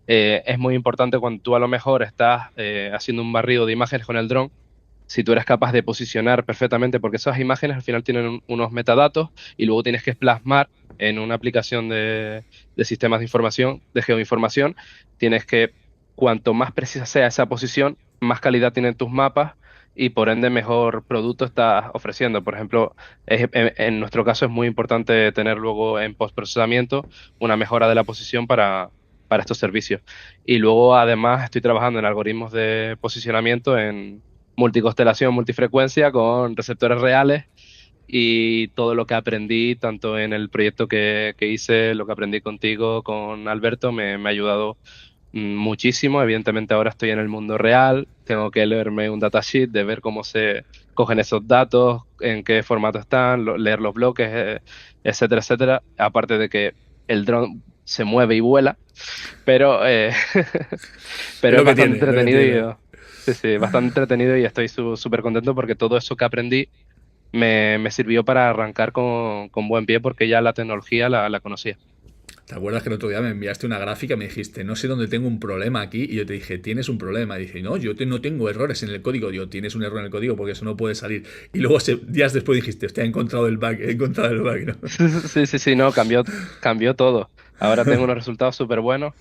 Es muy importante cuando tú a lo mejor estás haciendo un barrido de imágenes con el dron, si tú eres capaz de posicionar perfectamente, porque esas imágenes al final tienen unos metadatos y luego tienes que plasmar en una aplicación de sistemas de información, de geoinformación, tienes que, cuanto más precisa sea esa posición, más calidad tienen tus mapas y por ende mejor producto estás ofreciendo. Por ejemplo, en nuestro caso es muy importante tener luego en postprocesamiento una mejora de la posición para estos servicios. Y luego además estoy trabajando en algoritmos de posicionamiento en multiconstelación, multifrecuencia con receptores reales y todo lo que aprendí, tanto en el proyecto que hice, lo que aprendí contigo, con Alberto, me ha ayudado muchísimo. Evidentemente ahora estoy en el mundo real, tengo que leerme un datasheet de ver cómo se cogen esos datos, en qué formato están, leer los bloques, etcétera, etcétera. Aparte de que el dron se mueve y vuela, pero, Es pero es lo que bastante tiene, es lo que entretenido tiene. sí, bastante entretenido y estoy súper contento porque todo eso que aprendí me sirvió para arrancar con buen pie porque ya la tecnología la conocía. ¿Te acuerdas que el otro día me enviaste una gráfica y me dijiste, no sé dónde tengo un problema aquí? Y yo te dije, tienes un problema. Y dije, no, no tengo errores en el código. Digo, tienes un error en el código porque eso no puede salir. Y luego días después dijiste, hostia, he encontrado el bug, he encontrado el bug, ¿no? Sí, no, cambió todo. Ahora tengo unos resultados súper buenos,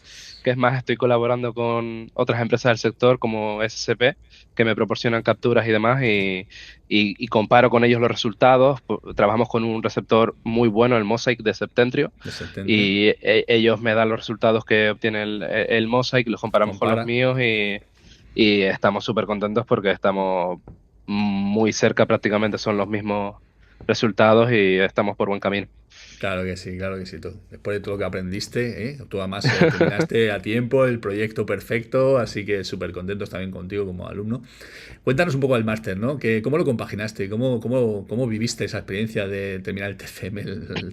que es más, estoy colaborando con otras empresas del sector como SCP, que me proporcionan capturas y demás, y comparo con ellos los resultados. Trabajamos con un receptor muy bueno, el Mosaic de Septentrio, De septiembre. y ellos me dan los resultados que obtiene el Mosaic, los comparamos con los Compara. míos y estamos súper contentos porque estamos muy cerca, prácticamente son los mismos resultados y estamos por buen camino. Claro que sí. Tú. Después de todo lo que aprendiste, ¿eh? Tú además terminaste a tiempo el proyecto perfecto, así que súper contentos también contigo como alumno. Cuéntanos un poco del máster, ¿no? ¿Cómo lo compaginaste? ¿Cómo viviste esa experiencia de terminar el TFM,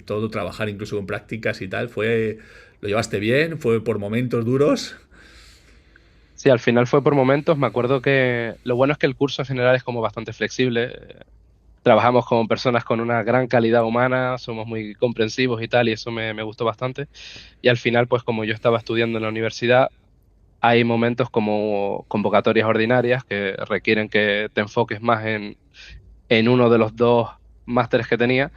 todo trabajar incluso con prácticas y tal? ¿Lo llevaste bien? ¿Fue por momentos duros? Sí, al final fue por momentos. Me acuerdo que lo bueno es que el curso en general es como bastante flexible. Trabajamos con personas con una gran calidad humana, somos muy comprensivos y tal, y eso me gustó bastante. Y al final, pues como yo estaba estudiando en la universidad, hay momentos como convocatorias ordinarias que requieren que te enfoques más en uno de los dos másteres que tenía,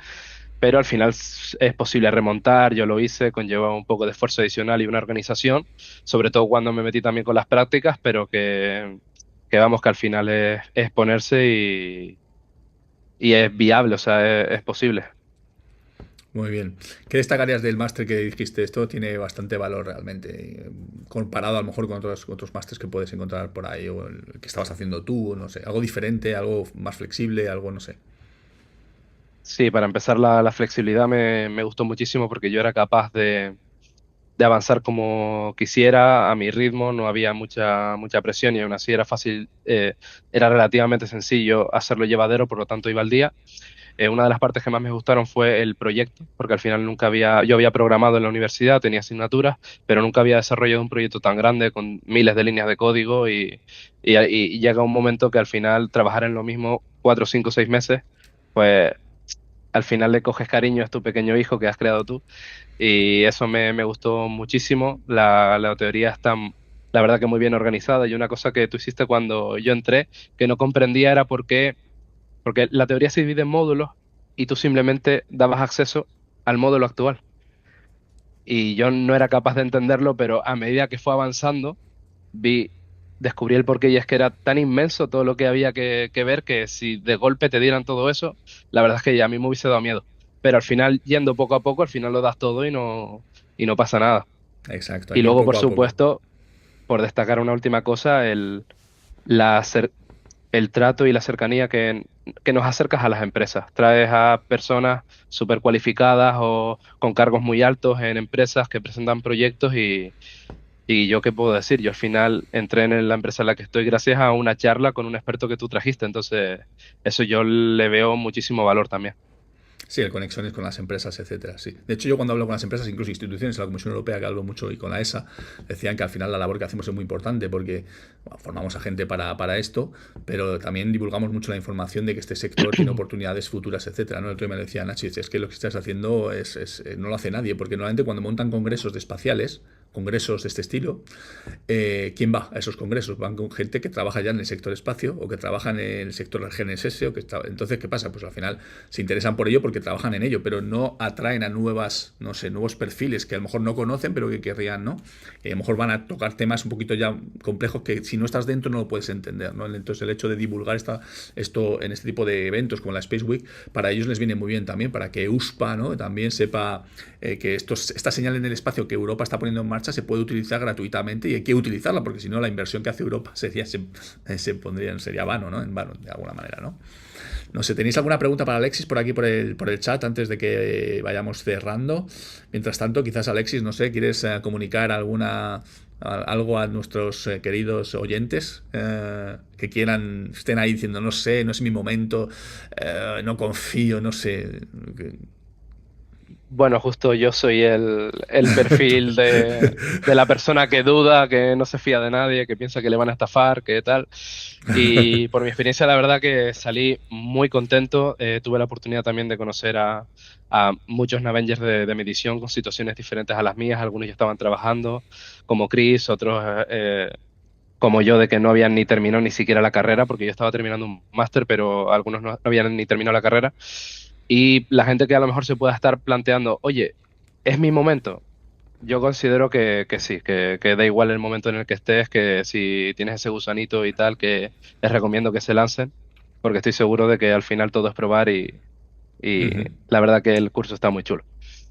pero al final es posible remontar, yo lo hice, conlleva un poco de esfuerzo adicional y una organización, sobre todo cuando me metí también con las prácticas, pero que vamos, que al final es ponerse y es viable, o sea, es posible. Muy bien. ¿Qué destacarías del máster que dijiste? Esto tiene bastante valor realmente, comparado a lo mejor con otros másters que puedes encontrar por ahí, o el que estabas haciendo tú, no sé, algo diferente, algo más flexible, algo, no sé. Sí, para empezar la flexibilidad me gustó muchísimo porque yo era capaz de avanzar como quisiera, a mi ritmo, no había mucha presión y aún así era fácil, era relativamente sencillo hacerlo llevadero, por lo tanto iba al día. Una de las partes que más me gustaron fue el proyecto, porque al final yo había programado en la universidad, tenía asignaturas, pero nunca había desarrollado un proyecto tan grande con miles de líneas de código y llega un momento que al final trabajar en lo mismo 4, 5, 6 meses, pues al final le coges cariño a tu pequeño hijo que has creado tú y eso me gustó muchísimo. La teoría está, la verdad que muy bien organizada y una cosa que tú hiciste cuando yo entré que no comprendía era porque la teoría se divide en módulos y tú simplemente dabas acceso al módulo actual. Y yo no era capaz de entenderlo, pero a medida que fue avanzando, vi, descubrí el porqué y es que era tan inmenso todo lo que había que ver que si de golpe te dieran todo eso, la verdad es que ya a mí me hubiese dado miedo. pero al final, yendo poco a poco, al final lo das todo y no pasa nada. Exacto, hay Y que ir luego, por poco a poco. supuesto, por destacar una última cosa, la, cer- el trato y la cercanía que nos acercas a las empresas. Traes a personas súper cualificadas o con cargos muy altos en empresas que presentan proyectos y yo qué puedo decir, yo al final entré en la empresa en la que estoy gracias a una charla con un experto que tú trajiste, entonces eso yo le veo muchísimo valor también. Sí, el conexiones con las empresas, etcétera. Sí. De hecho, yo cuando hablo con las empresas, incluso instituciones, la Comisión Europea, que hablo mucho, y con la ESA, decían que al final la labor que hacemos es muy importante porque bueno, formamos a gente para esto, pero también divulgamos mucho la información de que este sector tiene oportunidades futuras, etcétera. ¿No? El otro día me decía Nacho, dice, es que lo que estás haciendo no lo hace nadie, porque normalmente cuando montan congresos de espaciales, congresos de este estilo, ¿quién va a esos congresos? Van con gente que trabaja ya en el sector espacio o que trabaja en el sector del GNSS. Entonces, ¿qué pasa? Pues al final se interesan por ello porque trabajan en ello, pero no atraen a nuevas, no sé, nuevos perfiles que a lo mejor no conocen, pero que querrían, ¿no? Y a lo mejor van a tocar temas un poquito ya complejos que si no estás dentro no lo puedes entender, ¿no? Entonces, el hecho de divulgar esto en este tipo de eventos como la Space Week, para ellos les viene muy bien también, para que USPA, ¿no? También sepa que esta señal en el espacio que Europa está poniendo en marcha se puede utilizar gratuitamente y hay que utilizarla, porque si no la inversión que hace Europa sería vano, ¿no? En vano, de alguna manera, ¿no? No sé, ¿tenéis alguna pregunta para Alexis por aquí, por el chat, antes de que vayamos cerrando? Mientras tanto, quizás Alexis, no sé, ¿quieres comunicar algo a nuestros queridos oyentes que quieran, estén ahí diciendo, no sé, no es mi momento, no confío, no sé? Bueno, justo yo soy el perfil de la persona que duda, que no se fía de nadie, que piensa que le van a estafar, que tal. Y por mi experiencia, la verdad que salí muy contento. Tuve la oportunidad también de conocer a muchos Navengers de mi edición con situaciones diferentes a las mías. Algunos ya estaban trabajando, como Chris, otros como yo, de que no habían ni terminado ni siquiera la carrera, porque yo estaba terminando un máster, pero algunos no habían ni terminado la carrera. Y la gente que a lo mejor se pueda estar planteando, oye, ¿es mi momento? Yo considero que sí, que da igual el momento en el que estés, que si tienes ese gusanito y tal, que les recomiendo que se lancen, porque estoy seguro de que al final todo es probar y Ujú. la verdad que el curso está muy chulo.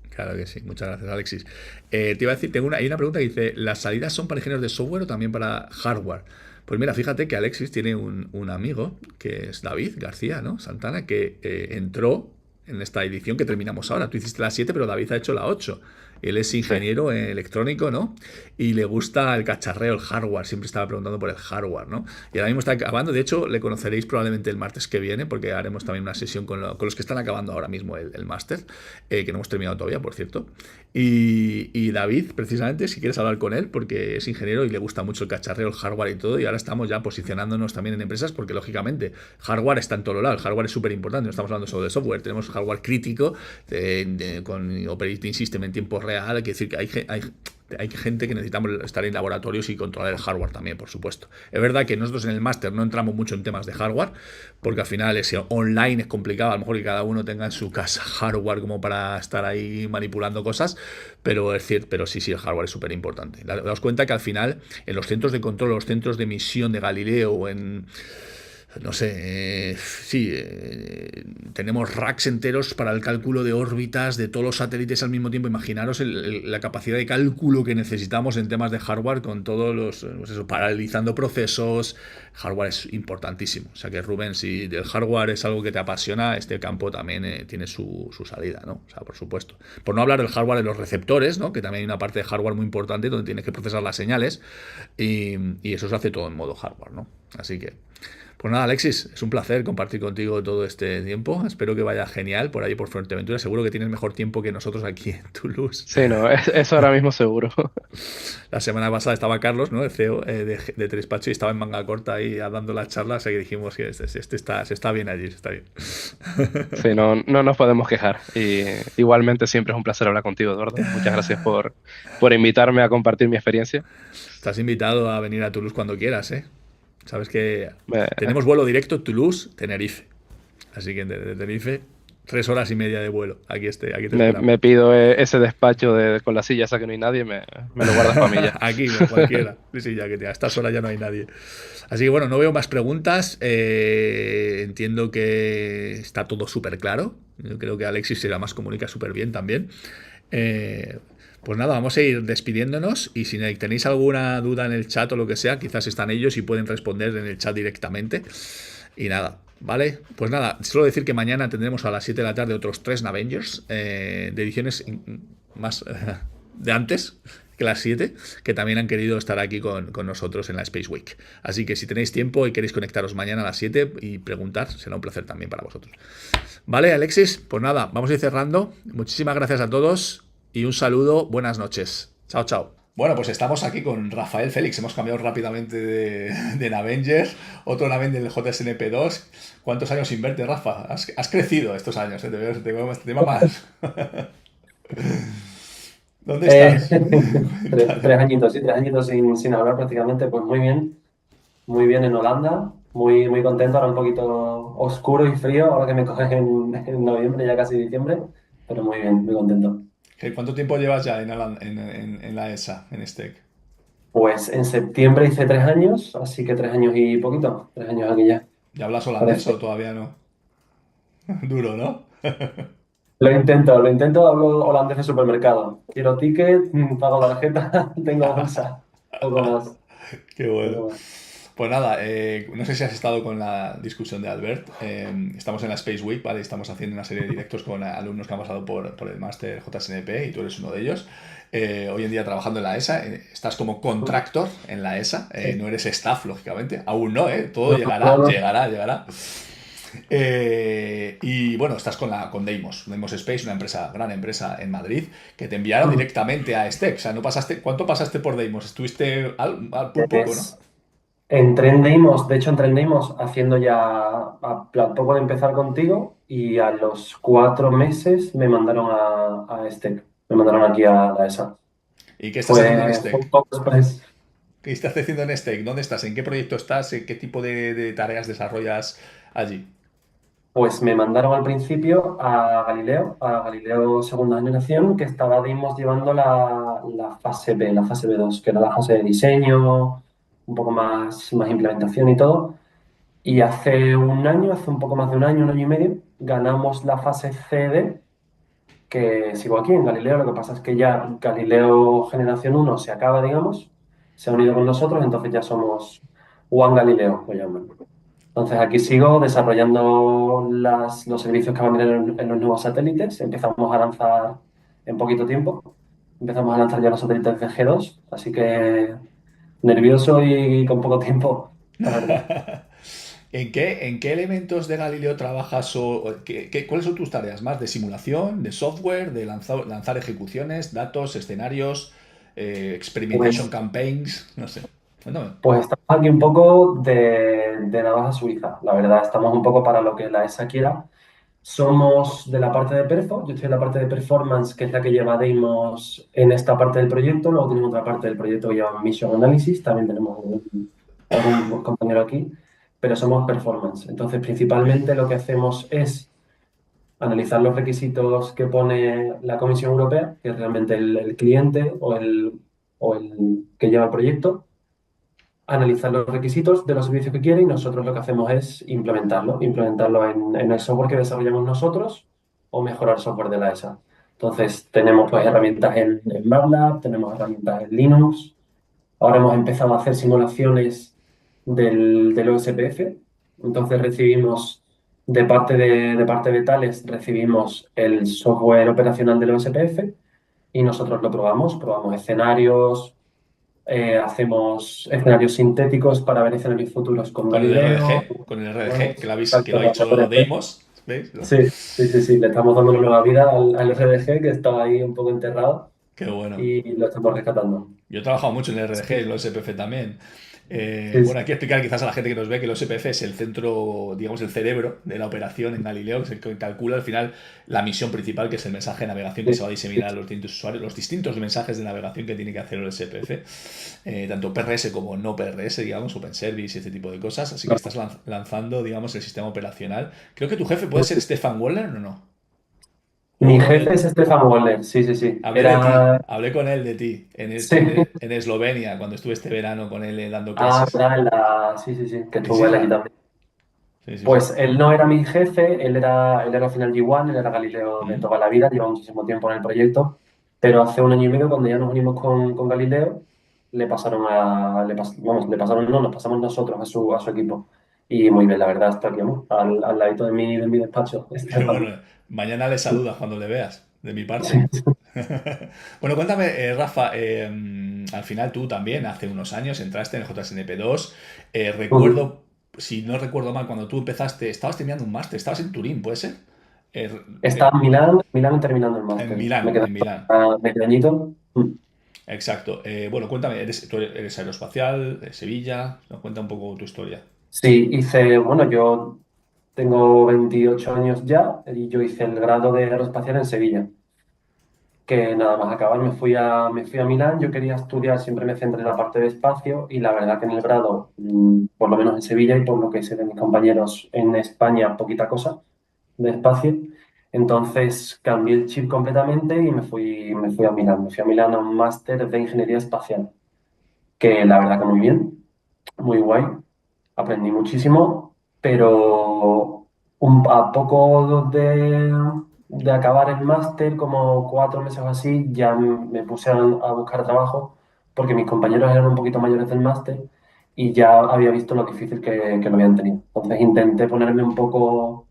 Claro que sí, muchas gracias, Alexis. Te iba a decir, hay una pregunta que dice: ¿las salidas son para ingenieros de software o también para hardware? Pues mira, fíjate que Alexis tiene un amigo, que es David García, ¿no? Santana, que entró en esta edición que terminamos ahora. Tú hiciste la 7, pero David ha hecho la 8. Él es Sí. ingeniero electrónico, ¿no? Y le gusta el cacharreo, el hardware. Siempre estaba preguntando por el hardware, ¿no? Y ahora mismo está acabando. De hecho, le conoceréis probablemente el martes que viene, porque haremos también una sesión con los que están acabando ahora mismo el máster, que no hemos terminado todavía, por cierto. Y David, precisamente, si quieres hablar con él, porque es ingeniero y le gusta mucho el cacharreo, el hardware y todo, y ahora estamos ya posicionándonos también en empresas, porque lógicamente hardware está en todo lado, el hardware es súper importante, no estamos hablando solo de software, tenemos hardware crítico con operating system en tiempo real, hay que decir que hay gente que necesitamos estar en laboratorios y controlar el hardware también, por supuesto. Es verdad que nosotros en el máster no entramos mucho en temas de hardware, porque al final ese online es complicado, a lo mejor que cada uno tenga en su casa hardware como para estar ahí manipulando cosas, pero es cierto, pero sí, el hardware es súper importante. Daos cuenta que al final en los centros de control, los centros de misión de Galileo, no sé, sí, tenemos racks enteros para el cálculo de órbitas de todos los satélites al mismo tiempo. Imaginaros la capacidad de cálculo que necesitamos en temas de hardware con todos pues eso, paralizando procesos. Hardware es importantísimo. O sea que Rubén, si el hardware es algo que te apasiona, este campo también tiene su salida, ¿no? O sea, por supuesto. Por no hablar del hardware de los receptores, ¿no? Que también hay una parte de hardware muy importante donde tienes que procesar las señales y eso se hace todo en modo hardware, ¿no? Así que pues nada, Alexis, es un placer compartir contigo todo este tiempo. Espero que vaya genial por ahí por Fuerteventura. Seguro que tienes mejor tiempo que nosotros aquí en Toulouse. Sí, no, eso ahora mismo seguro. La semana pasada estaba Carlos, ¿no? El CEO de Trespacho, y estaba en manga corta ahí dando las charlas, y que dijimos que se está bien allí, está bien. Sí, no, no nos podemos quejar. Y igualmente siempre es un placer hablar contigo, Eduardo. Muchas gracias por invitarme a compartir mi experiencia. Estás invitado a venir a Toulouse cuando quieras, ¿eh? Sabes que Eh, tenemos vuelo directo Toulouse-Tenerife. Así que de Tenerife 3 horas y media de vuelo. Aquí te Me, esperamos. me pido ese despacho con la silla esa que no hay nadie, me lo guardas para mí ya. Aquí, con cualquiera. Sí, sí, ya que a estas horas ya no hay nadie. Así que bueno, no veo más preguntas. Entiendo que está todo súper claro. Yo creo que Alexis se más comunica súper bien también. Eh, pues nada, vamos a ir despidiéndonos y si tenéis alguna duda en el chat o lo que sea, quizás están ellos y pueden responder en el chat directamente. Y nada, ¿vale? Pues nada, solo decir que mañana tendremos a las 7 de la tarde otros 3 Avengers de ediciones más de antes que las 7, que también han querido estar aquí con nosotros en la Space Week. Así que si tenéis tiempo y queréis conectaros mañana a las 7 y preguntar, será un placer también para vosotros. Vale, Alexis, pues nada, vamos a ir cerrando. Muchísimas gracias a todos y un saludo, buenas noches. Chao, chao. Bueno, pues estamos aquí con Rafael Félix. Hemos cambiado rápidamente de Avenger, otro Avenger del JSNP2. ¿Cuántos años sin verte, Rafa? Has crecido estos años, ¿eh? Te veo más. ¿Dónde estás? Tres añitos, sí, 3 añitos sin hablar prácticamente, pues muy bien en Holanda, muy contento, ahora un poquito oscuro y frío, ahora que me coges en noviembre, ya casi diciembre, pero muy bien, muy contento. ¿Cuánto tiempo llevas ya en la ESA, en STEC? Pues en septiembre hice 3 años, así que 3 años y poquito, 3 años aquí ya, ¿Ya hablas holandés o parece. todavía no? Duro, ¿no? Lo intento, hablo holandés de supermercado. Quiero ticket, pago tarjeta, tengo bolsa, poco más, Qué bueno. poco más. Pues nada, no sé si has estado con la discusión de Albert. Estamos en la Space Week, ¿vale? Estamos haciendo una serie de directos con alumnos que han pasado por el máster JSNP y tú eres uno de ellos. Hoy en día trabajando en la ESA, estás como contractor en la ESA, Sí. no eres staff, lógicamente. Aún no, ¿eh? Todo No, no, llegará, no. llegará, llegará. Y bueno, estás con Deimos Space, una empresa, gran empresa en Madrid, que te enviaron directamente a STEC. O sea, no pasaste, ¿cuánto pasaste por Deimos? Estuviste por poco, ¿no? Pues, entré en Deimos, de hecho entré en Deimos haciendo ya a poco de empezar contigo y a los 4 meses me mandaron a este, me mandaron aquí a la ESA. ¿Y qué estás haciendo en Fue un STEC? poco después, ¿Qué estás haciendo en STEC? ¿Dónde estás? ¿En qué proyecto estás? ¿En qué tipo de tareas desarrollas allí? pues me mandaron al principio a Galileo segunda generación, que estaba Deimos llevando la fase B, la fase B2, que era la fase de diseño, un poco más implementación y todo. Y hace un año, hace un poco más de un año y medio, ganamos la fase CD, que sigo aquí en Galileo. Lo que pasa es que ya Galileo Generación uno se acaba, digamos, se ha unido con nosotros, entonces ya somos One Galileo, lo llaman. Entonces aquí sigo desarrollando los servicios que van a venir en los nuevos satélites. Empezamos a lanzar en poquito tiempo. Empezamos a lanzar ya los satélites de G2, así que nervioso y con poco tiempo, la verdad. ¿En qué elementos de Galileo trabajas cuáles son tus tareas? ¿Más de simulación, de software, de lanzar ejecuciones, datos, escenarios, experimentation Pues campaigns? No sé. Cuéntame. Pues estamos aquí un poco de navaja suiza, la verdad. Estamos un poco para lo que la ESA quiera. Somos de la parte de Perfo, yo estoy en la parte de performance, que es la que lleva Deimos en esta parte del proyecto. Luego tenemos otra parte del proyecto que lleva Mission Analysis, también tenemos algún compañero aquí, pero somos performance. Entonces, principalmente lo que hacemos es analizar los requisitos que pone la Comisión Europea, que es realmente el cliente o el que lleva el proyecto, analizar los requisitos de los servicios que quiere y nosotros lo que hacemos es implementarlo en el software que desarrollamos nosotros o mejorar el software de la ESA. Entonces, tenemos pues herramientas en MATLAB, tenemos herramientas en Linux. Ahora hemos empezado a hacer simulaciones del OSPF. Entonces, recibimos de parte de Thales, recibimos el software operacional del OSPF y nosotros lo probamos escenarios, hacemos escenarios sintéticos para ver escenarios futuros con Con el Galileo. RDG, con el RDG, que Pues, lo exacto, ha para dicho poder- Deimos. ¿Veis? Sí, sí, sí, sí, le estamos dando una nueva vida al RDG que estaba ahí un poco enterrado Qué bueno. y lo estamos rescatando. Yo he trabajado mucho en el RDG y Sí, en los SPF también. sí, Bueno, sí. hay que explicar quizás a la gente que nos ve que el SPF es el centro, digamos, el cerebro de la operación en Galileo, que es el que calcula al final la misión principal, que es el mensaje de navegación que Sí, se va a sí, diseminar a los distintos usuarios, los distintos mensajes de navegación que tiene que hacer el SPF, tanto PRS como no PRS, digamos, Open Service y este tipo de cosas. Así que claro. estás lanzando, digamos, el sistema operacional. Creo que tu jefe puede ser Stefan Waller, ¿o no? Mi Oh, jefe es Stefan Wollner, sí, sí, sí. hablé de ti, Era, hablé con él de ti sí. en Eslovenia, cuando estuve este verano con él dando Ah, clases. verdad, sí, sí, sí, que ¿Es estuvo él allí Isla? también. Sí, sí, sí. Pues él no era mi jefe, él era al final G1, él era Galileo de ¿Mm? toda la vida, lleva muchísimo tiempo en el proyecto, pero hace un año y medio, cuando ya nos unimos con Galileo, vamos, le pasaron, no, nos pasamos nosotros a su equipo. Y muy bien, la verdad, está aquí, ¿no? Al ladito de mi despacho, Qué Estefan. bueno, mañana le saludas cuando le veas, de mi Sí, parte. Bueno, cuéntame, Rafa, al final tú también hace unos años entraste en el JSNP2. Recuerdo, si no recuerdo mal, cuando tú empezaste, estabas terminando un máster, estabas en Turín, ¿puede ser? Eh, estaba de- en Milán terminando el en máster. Me Milán, quedé en Milán. pequeñito. Exacto. Bueno, cuéntame, tú eres aeroespacial, de Sevilla, nos cuenta un poco tu historia. Sí, bueno, yo tengo 28 años ya y yo hice el grado de aeroespacial en Sevilla, que nada más acabar me fui a Milán. Yo quería estudiar, siempre me centré en la parte de espacio y la verdad que en el grado, por lo menos en Sevilla y por lo que sé de mis compañeros en España, poquita cosa de espacio. Entonces cambié el chip completamente y me fui a Milán. Me fui a Milán a un máster de ingeniería espacial, que la verdad que muy bien, muy guay, aprendí muchísimo, pero a poco de acabar el máster, como 4 meses o así, ya me puse a buscar trabajo, porque mis compañeros eran un poquito mayores del máster y ya había visto lo difícil que lo habían tenido. Entonces intenté ponerme un poco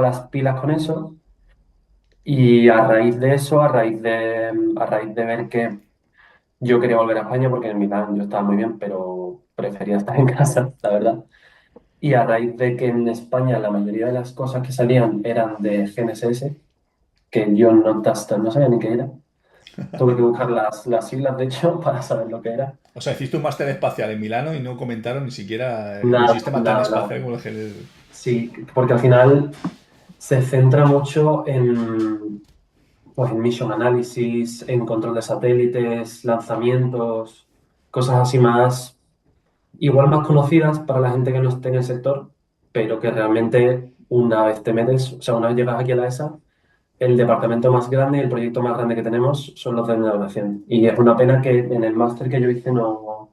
las pilas con eso y a raíz de eso, a raíz de ver que yo quería volver a España porque en Milán yo estaba muy bien, pero prefería estar en casa, la verdad. Y a raíz de que en España la mayoría de las cosas que salían eran de GNSS, que yo no sabía ni qué era. Tuve que buscar las siglas, de hecho, para saber lo que era. O sea, hiciste un máster espacial en Milano y no comentaron ni siquiera un Nada, sistema tan nada, nada. espacial como el GNL. Sí, porque al final se centra mucho pues, en mission analysis, en control de satélites, lanzamientos, cosas así más, igual más conocidas para la gente que no esté en el sector, pero que realmente una vez te metes, o sea, una vez llegas aquí a la ESA, el departamento más grande y el proyecto más grande que tenemos son los de navegación. Y es una pena que en el máster que yo hice no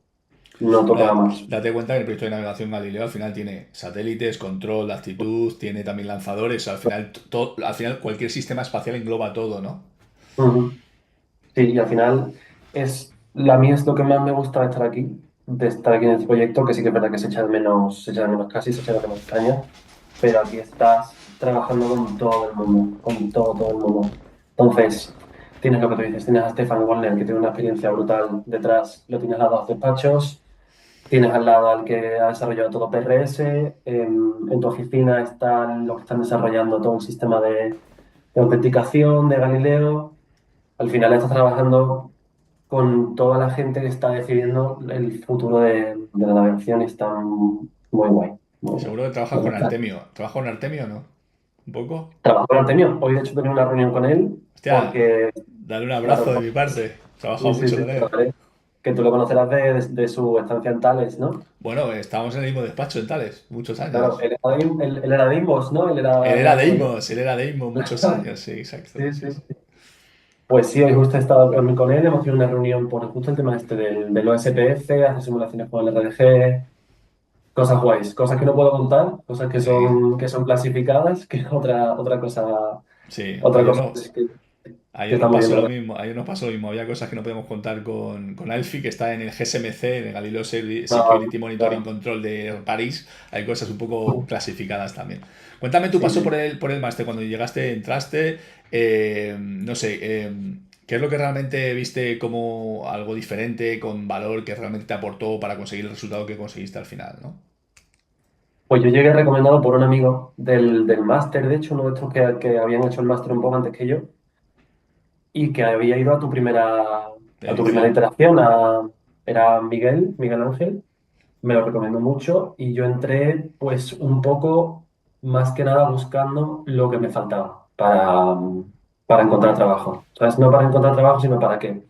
tocaba más. Date cuenta que el proyecto de navegación Galileo al final tiene satélites, control de altitud, tiene también lanzadores. Al final cualquier sistema espacial engloba todo, ¿no? Ujú. Sí, y al final a mí es lo que más me gusta de estar aquí en este proyecto, que sí que es verdad que se echa de menos casi, se echa de menos España, pero aquí estás trabajando con todo el mundo, con todo, todo el mundo. Entonces, tienes lo que tú dices, tienes a Stefan Wollner, que tiene una experiencia brutal detrás, lo tienes a dos despachos. Tienes al lado al que ha desarrollado todo PRS, en tu oficina están los que están desarrollando todo el sistema de autenticación de Galileo. Al final estás trabajando con toda la gente que está decidiendo el futuro de la navegación y está muy guay, muy guay. Seguro que trabajas con Artemio. ¿Trabajas con Artemio o no? ¿Un poco? Trabajo con Artemio. Hoy de hecho tenía una reunión con él Hostia, porque, dale un claro, abrazo de mi parte. He trabajado sí, sí, mucho sí, con él. que tú lo conocerás de su estancia en Tales, ¿no? Bueno, estábamos en el mismo despacho en Tales, muchos Claro, años. él era de Imbos, ¿no? Él Él era era de... Deimos, él era Deimos muchos años, sí, exacto. Sí, Sí, sí, sí. sí. Pues sí, hoy justo he estado con él, hemos tenido una reunión por justo el tema este del OSPF, hacer simulaciones con el RDG, cosas guays, cosas que no puedo contar, cosas que Sí, son clasificadas, que otra cosa, sí. otra cosa que Ayer nos está muy bien, pasó la lo verdad. mismo, ayer nos pasó lo mismo. Había cosas que no podemos contar con Alfie, que está en el GSMC, en el Galileo Ah, Security Monitoring claro. Control de París. Hay cosas un poco clasificadas también. Cuéntame tu Sí, paso sí. por el máster, cuando llegaste, entraste, no sé, ¿qué es lo que realmente viste como algo diferente, con valor, que realmente te aportó para conseguir el resultado que conseguiste al final, ¿no? Pues yo llegué recomendado por un amigo del máster, de hecho, uno de estos que habían hecho el máster un poco antes que yo, y que había ido De a tu primera edición. iteración, era Miguel Ángel. Me lo recomiendo mucho y yo entré pues un poco más que nada buscando lo que me faltaba para encontrar trabajo. ¿Sabes? No para encontrar trabajo, sino para qué.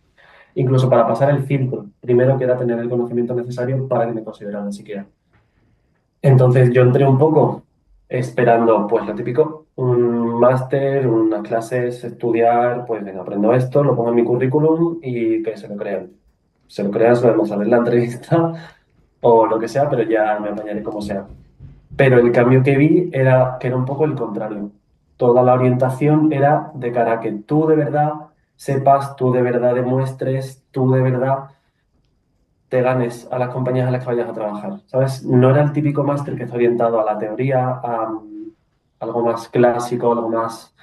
Incluso para pasar el filtro. Primero que era tener el conocimiento necesario para que me consideraran siquiera. Entonces yo entré un poco esperando pues lo típico, un máster, unas clases, estudiar, pues venga, aprendo esto, lo pongo en mi currículum y que se lo crean. Se lo crean, se lo demostraré en la entrevista o lo que sea, pero ya me apañaré como sea. Pero el cambio que vi era que era un poco el contrario. Toda la orientación era de cara a que tú de verdad sepas, tú de verdad demuestres, tú de verdad te ganes a las compañías a las que vayas a trabajar, ¿sabes? No era el típico máster que está orientado a la teoría, a algo más clásico, algo más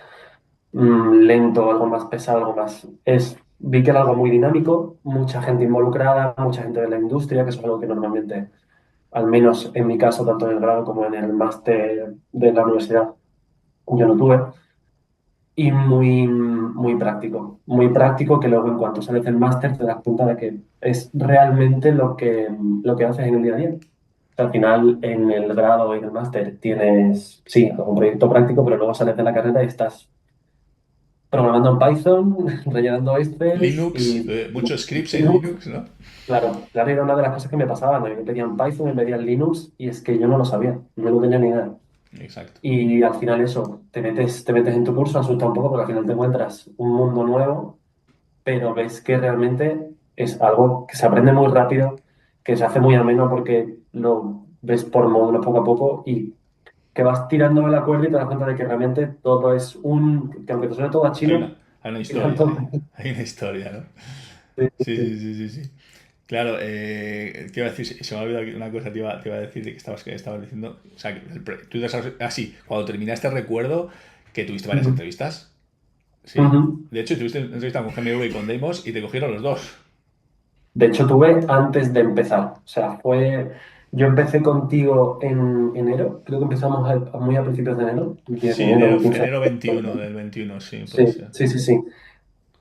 lento, algo más pesado, algo más... Vi que era algo muy dinámico, mucha gente involucrada, mucha gente de la industria, que eso es algo que normalmente, al menos en mi caso, tanto en el grado como en el máster de la universidad, yo no tuve. Y muy práctico que luego en cuanto sales del máster te das cuenta de que es realmente lo que haces en el día a día. Al final, en el grado y en el máster tienes, sí, un proyecto práctico, pero luego sales de la carrera y estás programando en Python, rellenando Excel Linux, y... muchos scripts en Linux, ¿no? Claro, claro, era una de las cosas que me pasaban. A mí me pedían Python, me pedían Linux y es que yo no lo sabía, no lo tenía ni idea. Exacto. Y al final eso, te metes en tu curso, asusta un poco porque al final te encuentras un mundo nuevo, pero ves que realmente es algo que se aprende muy rápido, que se hace muy ameno porque lo ves por módulos poco a poco y que vas tirando de la cuerda y te das cuenta de que realmente todo es que aunque te suene todo a Hay chino, una, hay una al final historia, todo... ¿eh? Hay una historia, ¿no? Sí, Sí, sí, sí. sí, sí, sí. Claro, ¿qué iba a decir? Se me ha olvidado una cosa, te iba a decir de que estabas diciendo. O sea, que tú así, cuando terminaste recuerdo que tuviste varias Ujú. entrevistas. Sí. Ujú. De hecho, tuviste una entrevista con GMV y con Deimos y te cogieron los dos. De hecho, tuve antes de empezar. O sea, fue. Yo empecé contigo en enero, creo que empezamos muy a principios de enero, 10 de Sí, enero, 15 de enero 21 enero. del 21, sí, puede Sí, ser. sí, sí, sí.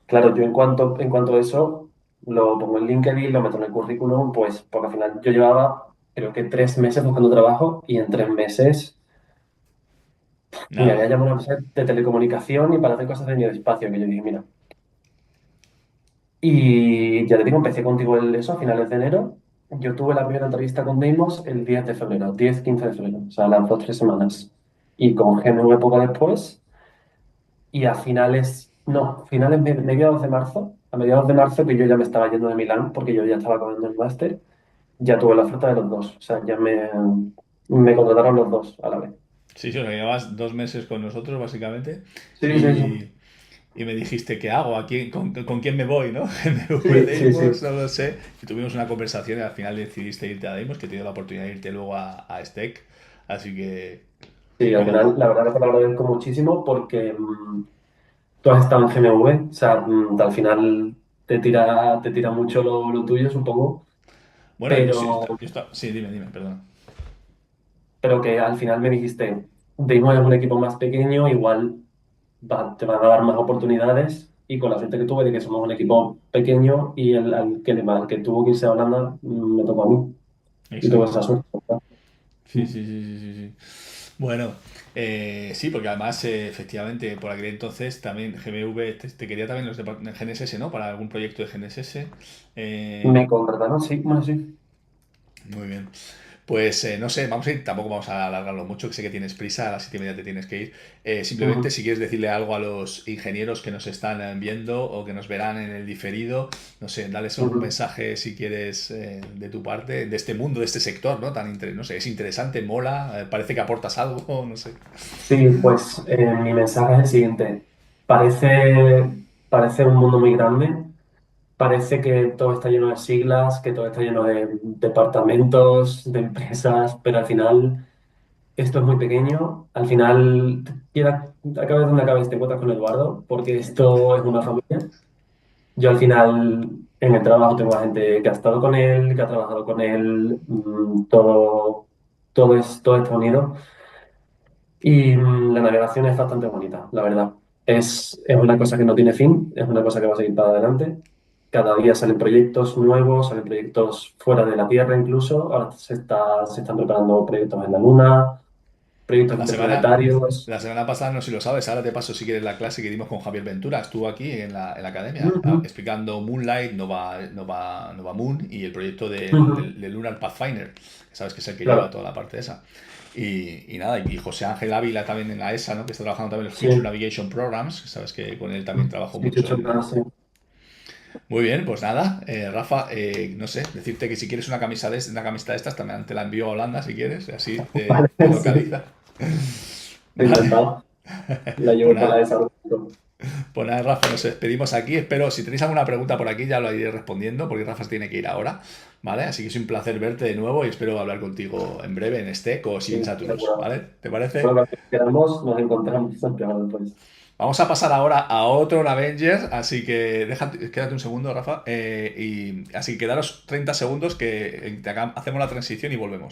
Claro, yo en cuanto a eso, lo pongo en LinkedIn, lo meto en el currículum, pues porque al final yo llevaba, creo que 3 meses buscando trabajo y en 3 meses me había Nada. llamado una empresa de telecomunicación y para hacer cosas de mi despacio, que yo dije, mira. Y ya te digo, empecé contigo eso a finales de enero. Yo tuve la primera entrevista con Deimos el 10 de febrero, 10-15 de febrero, o sea, las 2 3 semanas. Y con GMV poco después. Y a finales, no, mediados de marzo, a mediados de marzo que yo ya me estaba yendo de Milán porque yo ya estaba acabando el máster, ya tuve la oferta de los dos. O sea, me contrataron los dos a la vez. Sí, sí, o sea, llevabas 2 meses con nosotros, básicamente. Sí, sí, sí. Y me dijiste, ¿qué hago? ¿Con quién me voy? ¿No? GMV, Sí, sí, Deimos, sí. no lo sé. Y tuvimos una conversación y al final decidiste irte a Deimos, que te dio la oportunidad de irte luego a Steck. Así que, Sí, al bueno, final, la verdad que te lo agradezco muchísimo porque tú has estado en GMV, o sea, al final te tira mucho lo tuyo, supongo, bueno, sí, pero, sí, dime, perdona. pero que al final me dijiste, Deimos es un equipo más pequeño, igual te van a dar más oportunidades y con la suerte que tuve de que somos un equipo pequeño y al que tuvo que irse a Holanda me tocó a mí y tuve Exacto. esa suerte. ¿Verdad? Sí, sí, sí, sí, sí, sí. Bueno, sí, porque además, efectivamente, por aquel entonces también GMV te quería también los de GNSS, ¿no? Para algún proyecto de GNSS. Me contrataron, sí, bueno, sí. Muy bien. Pues no sé, vamos a ir, tampoco vamos a alargarlo mucho, que sé que tienes prisa, a las 7:30 te tienes que ir. Simplemente Ujú, si quieres decirle algo a los ingenieros que nos están viendo o que nos verán en el diferido, no sé, dales algún ujú. mensaje si quieres de tu parte, de este mundo, de este sector, ¿no? No sé, es interesante, mola, parece que aportas algo, no sé. Sí, pues mi mensaje es el siguiente. Parece un mundo muy grande. Parece que todo está lleno de siglas, que todo está lleno de departamentos, de empresas, pero al final esto es muy pequeño. Al final, acabes donde acabes, te encuentras con Eduardo, porque esto es una familia. Yo al final en el trabajo tengo a gente que ha estado con él, que ha trabajado con él, todo está unido. Y la navegación es bastante bonita, la verdad. Es una cosa que no tiene fin, es una cosa que va a seguir para adelante. Cada día salen proyectos nuevos, salen proyectos fuera de la Tierra incluso. Ahora se están preparando proyectos en la Luna, proyectos La semana, interplanetarios. la semana pasada, no sé si lo sabes, ahora te paso si quieres la clase que dimos con Javier Ventura. Estuvo aquí en la academia Ujú, explicando Moonlight, Nova Moon y el proyecto ujú. del Lunar Pathfinder, que sabes que es el que lleva Claro. toda la parte esa. Y nada, y José Ángel Ávila también en la ESA, ¿no? Que está trabajando también en los Sí, Future Navigation Programs, sabes que con él también trabajo sí, mucho Chucho, en... claro, sí. Muy bien, pues nada, Rafa, no sé, decirte que si quieres una camiseta de estas, también te la envío a Holanda si quieres, así te, Vale, te sí, localiza. Vale, encantado. La pues llevo para nada, esa. pues nada, Rafa, nos despedimos aquí. Espero, si tenéis alguna pregunta por aquí, ya lo iré respondiendo, porque Rafa se tiene que ir ahora, ¿vale? Así que es un placer verte de nuevo y espero hablar contigo en breve en Steck o Sí, sin Saturnus, seguro. ¿vale? ¿Te parece? Bueno, cuando queramos, nos encontramos después. Vamos a pasar ahora a otro Avengers, así que quédate un segundo, Rafa, y así que quedaros 30 segundos que hacemos la transición y volvemos.